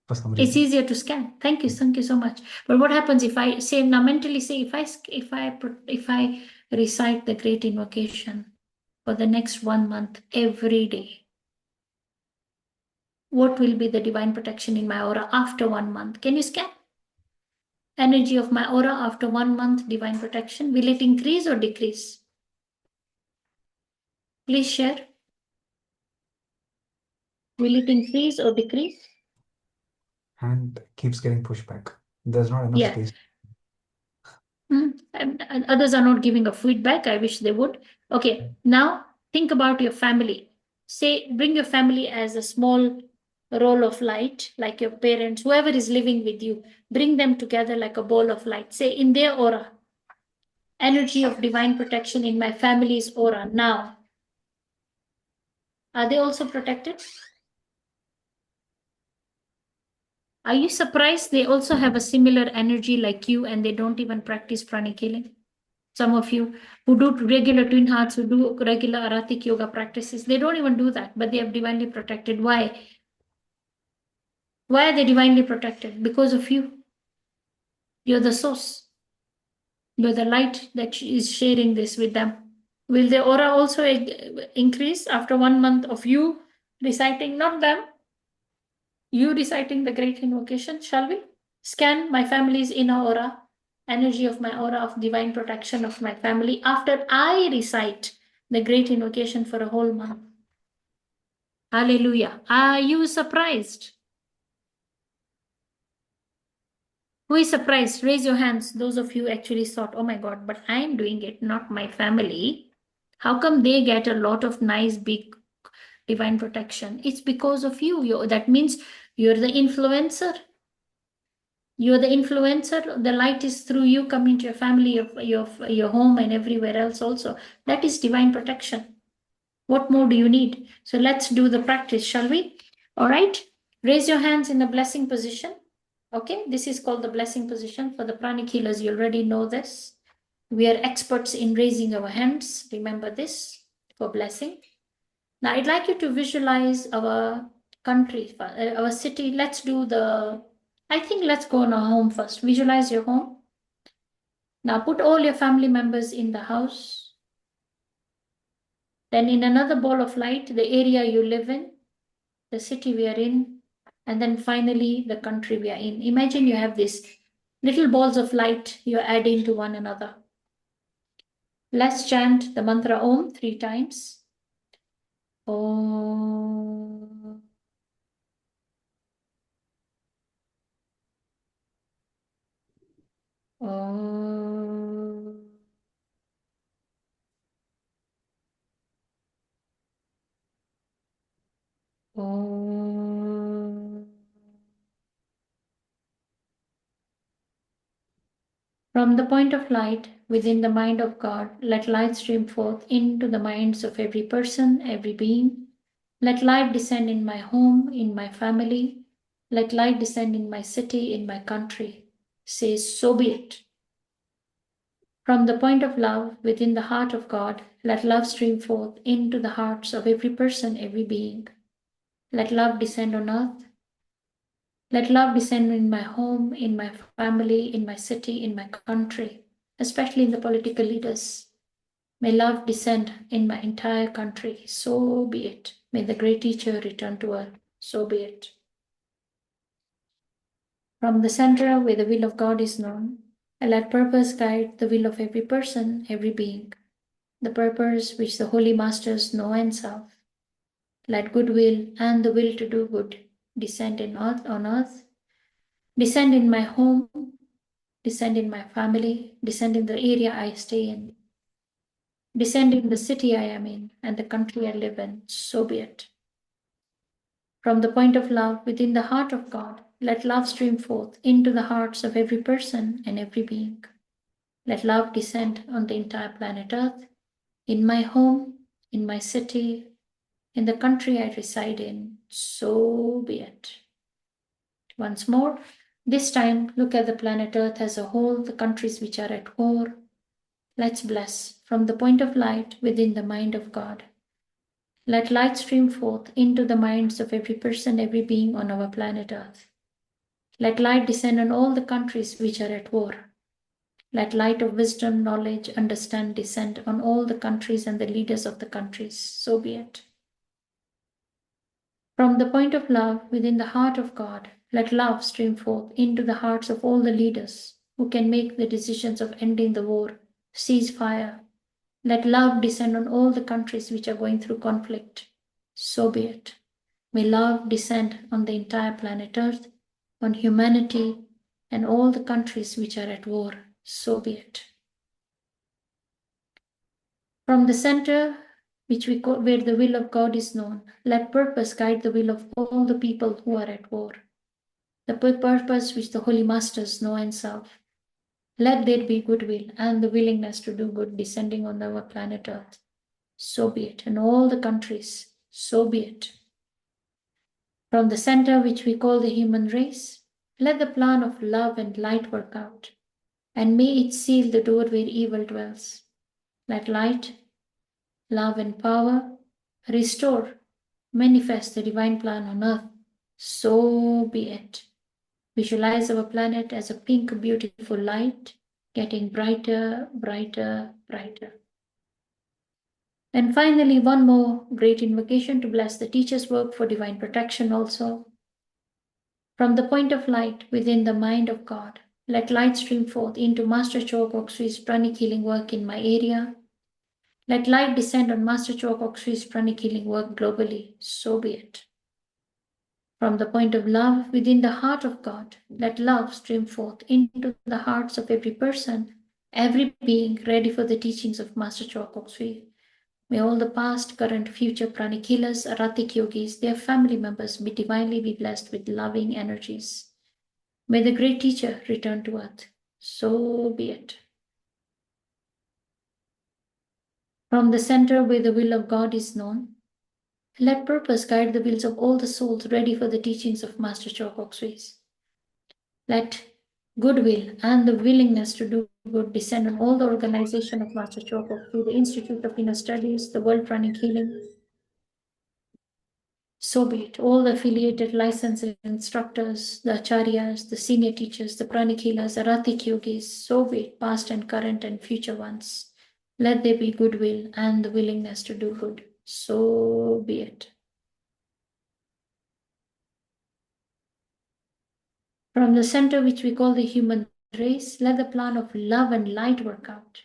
for some
It's
reason.
easier to scan. Thank you so much. But what happens if I say now mentally say if I recite the great invocation for the next 1 month every day? What will be the divine protection in my aura after 1 month? Can you scan? Energy of my aura after 1 month divine protection. Will it increase or decrease? Please share. Will it increase or decrease?
And keeps getting pushed back. There's not enough
Yeah.
space.
And others are not giving a feedback. I wish they would. Okay, now think about your family. Say, bring your family as a small roll of light, like your parents, whoever is living with you. Bring them together like a ball of light. Say, in their aura, energy of divine protection in my family's aura now. Are they also protected? Are you surprised they also have a similar energy like you and they don't even practice pranic healing? Some of you who do regular twin hearts, who do regular aratic yoga practices, they don't even do that, but they are divinely protected. Why? Why are they divinely protected? Because of you. You're the source. You're the light that is sharing this with them. Will their aura also increase after 1 month of you reciting, not them, you reciting the great invocation? Shall we? Scan my family's inner aura, energy of my aura of divine protection of my family after I recite the great invocation for a whole month. Hallelujah. Are you surprised? Who is surprised? Raise your hands. Those of you actually thought, oh my God, but I am doing it, not my family. How come they get a lot of nice, big divine protection? It's because of you. That means you're the influencer. You're the influencer. The light is through you coming to your family, your home, and everywhere else also. That is divine protection. What more do you need? So let's do the practice, shall we? All right. Raise your hands in a blessing position. Okay. This is called the blessing position. For the pranic healers, you already know this. We are experts in raising our hands. Remember this for blessing. Now, I'd like you to visualize our country, our city. Let's do I think let's go on our home first. Visualize your home. Now, put all your family members in the house. Then, in another ball of light, the area you live in, the city we are in, and then finally the country we are in. Imagine you have these little balls of light you're adding to one another. Let's chant the mantra Om 3 times. Om. Om. Om. From the point of light within the mind of God, let light stream forth into the minds of every person, every being. Let light descend in my home, in my family. Let light descend in my city, in my country. Say, so be it. From the point of love within the heart of God, let love stream forth into the hearts of every person, every being. Let love descend on earth. Let love descend in my home, in my family, in my city, in my country, especially in the political leaders. May love descend in my entire country. So be it. May the great teacher return to earth. So be it. From the center where the will of God is known, and let purpose guide the will of every person, every being, the purpose which the Holy Masters know and serve. Let goodwill and the will to do good descend on earth, descend in my home, descend in my family, descend in the area I stay in, descend in the city I am in, and the country I live in, so be it. From the point of love within the heart of God, let love stream forth into the hearts of every person and every being. Let love descend on the entire planet Earth, in my home, in my city, in the country I reside in, so be it. Once more, this time look at the planet Earth as a whole, the countries which are at war. Let's bless from the point of light within the mind of God. Let light stream forth into the minds of every person, every being on our planet Earth. Let light descend on all the countries which are at war. Let light of wisdom, knowledge, understand descend on all the countries and the leaders of the countries. So be it. From the point of love within the heart of God, let love stream forth into the hearts of all the leaders who can make the decisions of ending the war, cease fire. Let love descend on all the countries which are going through conflict. So be it. May love descend on the entire planet Earth, on humanity, and all the countries which are at war. So be it. From the center where the will of God is known, let purpose guide the will of all the people who are at war. The purpose which the Holy Masters know and serve. Let there be goodwill and the willingness to do good descending on our planet Earth. So be it. In all the countries, so be it. From the center which we call the human race, let the plan of love and light work out, and may it seal the door where evil dwells. Let light, love, and power restore, manifest the divine plan on earth. So be it. Visualize our planet as a pink, beautiful light, getting brighter, brighter, brighter. And finally, one more great invocation to bless the teacher's work for divine protection also. From the point of light within the mind of God, let light stream forth into Master Choa Kok Sui's Pranic Healing work in my area. Let light descend on Master Choa Kok Sui's Pranic Healing work globally. So be it. From the point of love within the heart of God, let love stream forth into the hearts of every person, every being ready for the teachings of Master Choa Kok Sui. May all the past, current, future pranic healers, aratic yogis, their family members be divinely blessed with loving energies. May the great teacher return to earth. So be it. From the center where the will of God is known, let purpose guide the wills of all the souls ready for the teachings of Master Choa Kok Sui. Let goodwill and the willingness to do good descend on all the organization of Master Choa Kok Sui, the Institute of Inner Studies, the World Pranic Healing. So be it. All the affiliated licensed instructors, the acharyas, the senior teachers, the pranic healers, the aratic yogis, so be it, past and current and future ones. Let there be goodwill and the willingness to do good. So be it. From the center which we call the human race, let the plan of love and light work out,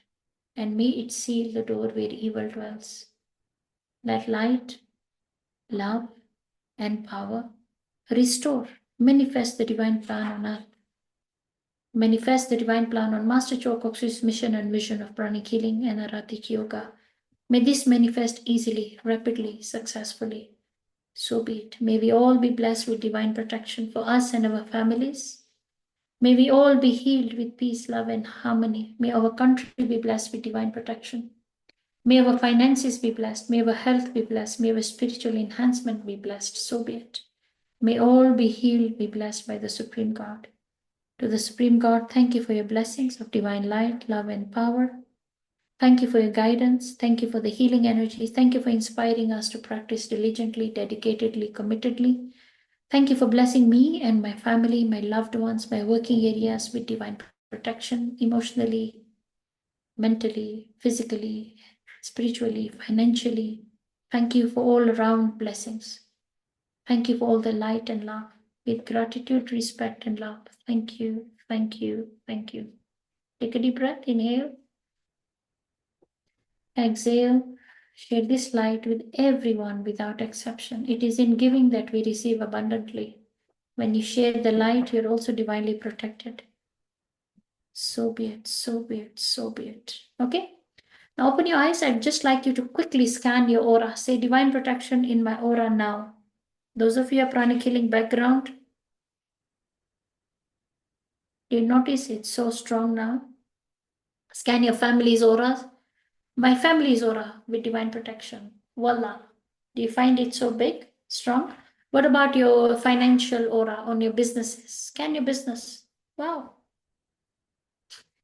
and may it seal the door where evil dwells. Let light, love, and power restore, manifest the divine plan on earth. Manifest the divine plan on Master Choa Kok Sui's mission and vision of pranic healing and aratic yoga. May this manifest easily, rapidly, successfully. So be it. May we all be blessed with divine protection for us and our families. May we all be healed with peace, love, and harmony. May our country be blessed with divine protection. May our finances be blessed. May our health be blessed. May our spiritual enhancement be blessed. So be it. May all be healed, be blessed by the Supreme God. To the Supreme God, thank you for your blessings of divine light, love, and power. Thank you for your guidance. Thank you for the healing energies. Thank you for inspiring us to practice diligently, dedicatedly, committedly. Thank you for blessing me and my family, my loved ones, my working areas with divine protection, emotionally, mentally, physically, spiritually, financially. Thank you for all around blessings. Thank you for all the light and love. with gratitude, respect, and love. Thank you, thank you, thank you. Take a deep breath, inhale, exhale. Share this light with everyone without exception. It is in giving that we receive abundantly. When you share the light, you're also divinely protected. So be it, so be it, so be it. Okay? Now open your eyes. I'd just like you to quickly scan your aura. Say divine protection in my aura now. Those of you who have pranic healing background, do you notice it's so strong now? Scan your family's auras. My family's aura with divine protection. Voila. Do you find it so big, strong? What about your financial aura on your businesses? Scan your business. Wow.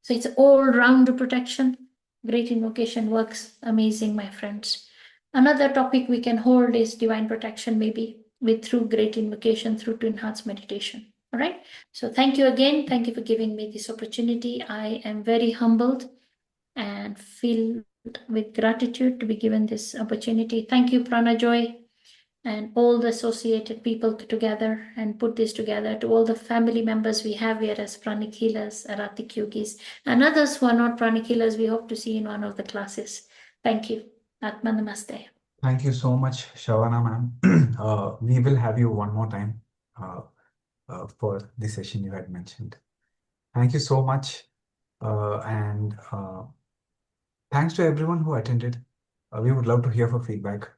So it's all round protection. Great invocation works amazing, my friends. Another topic we can hold is divine protection, maybe with through great invocation, through to enhance meditation. All right. So thank you again. Thank you for giving me this opportunity. I am very humbled and filled with gratitude to be given this opportunity. Thank you, PranaJoy, and all the associated people together and put this together, to all the family members we have here as pranic healers, erratic yogis, and others who are not pranic healers. We hope to see in one of the classes. Thank you. Atma Namaste.
Thank you so much, Shahwana ma'am. We will have you one more time uh, for the session you had mentioned. Thank you so much. And thanks to everyone who attended. We would love to hear for feedback.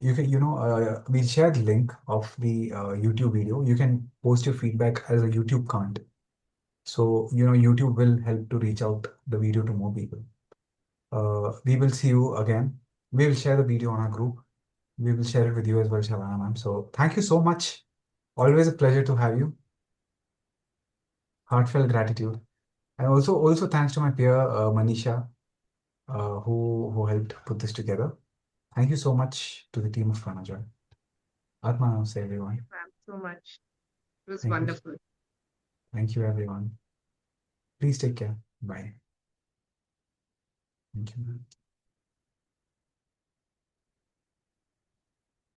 You can, we'll share the link of the YouTube video. You can post your feedback as a YouTube comment. So, YouTube will help to reach out the video to more people. We will see you again. We will share the video on our group. We will share it with you as well, Shavana ma'am. So thank you so much. Always a pleasure to have you. Heartfelt gratitude. And also thanks to my peer Manisha, who helped put this together. Thank you so much to the team of PranaJoy. Atma Namaste,
Thank you,
everyone.
ma'am, so much. It was
Thank you.
wonderful.
Thank you, everyone. Please take care. Bye. Thank you, ma'am.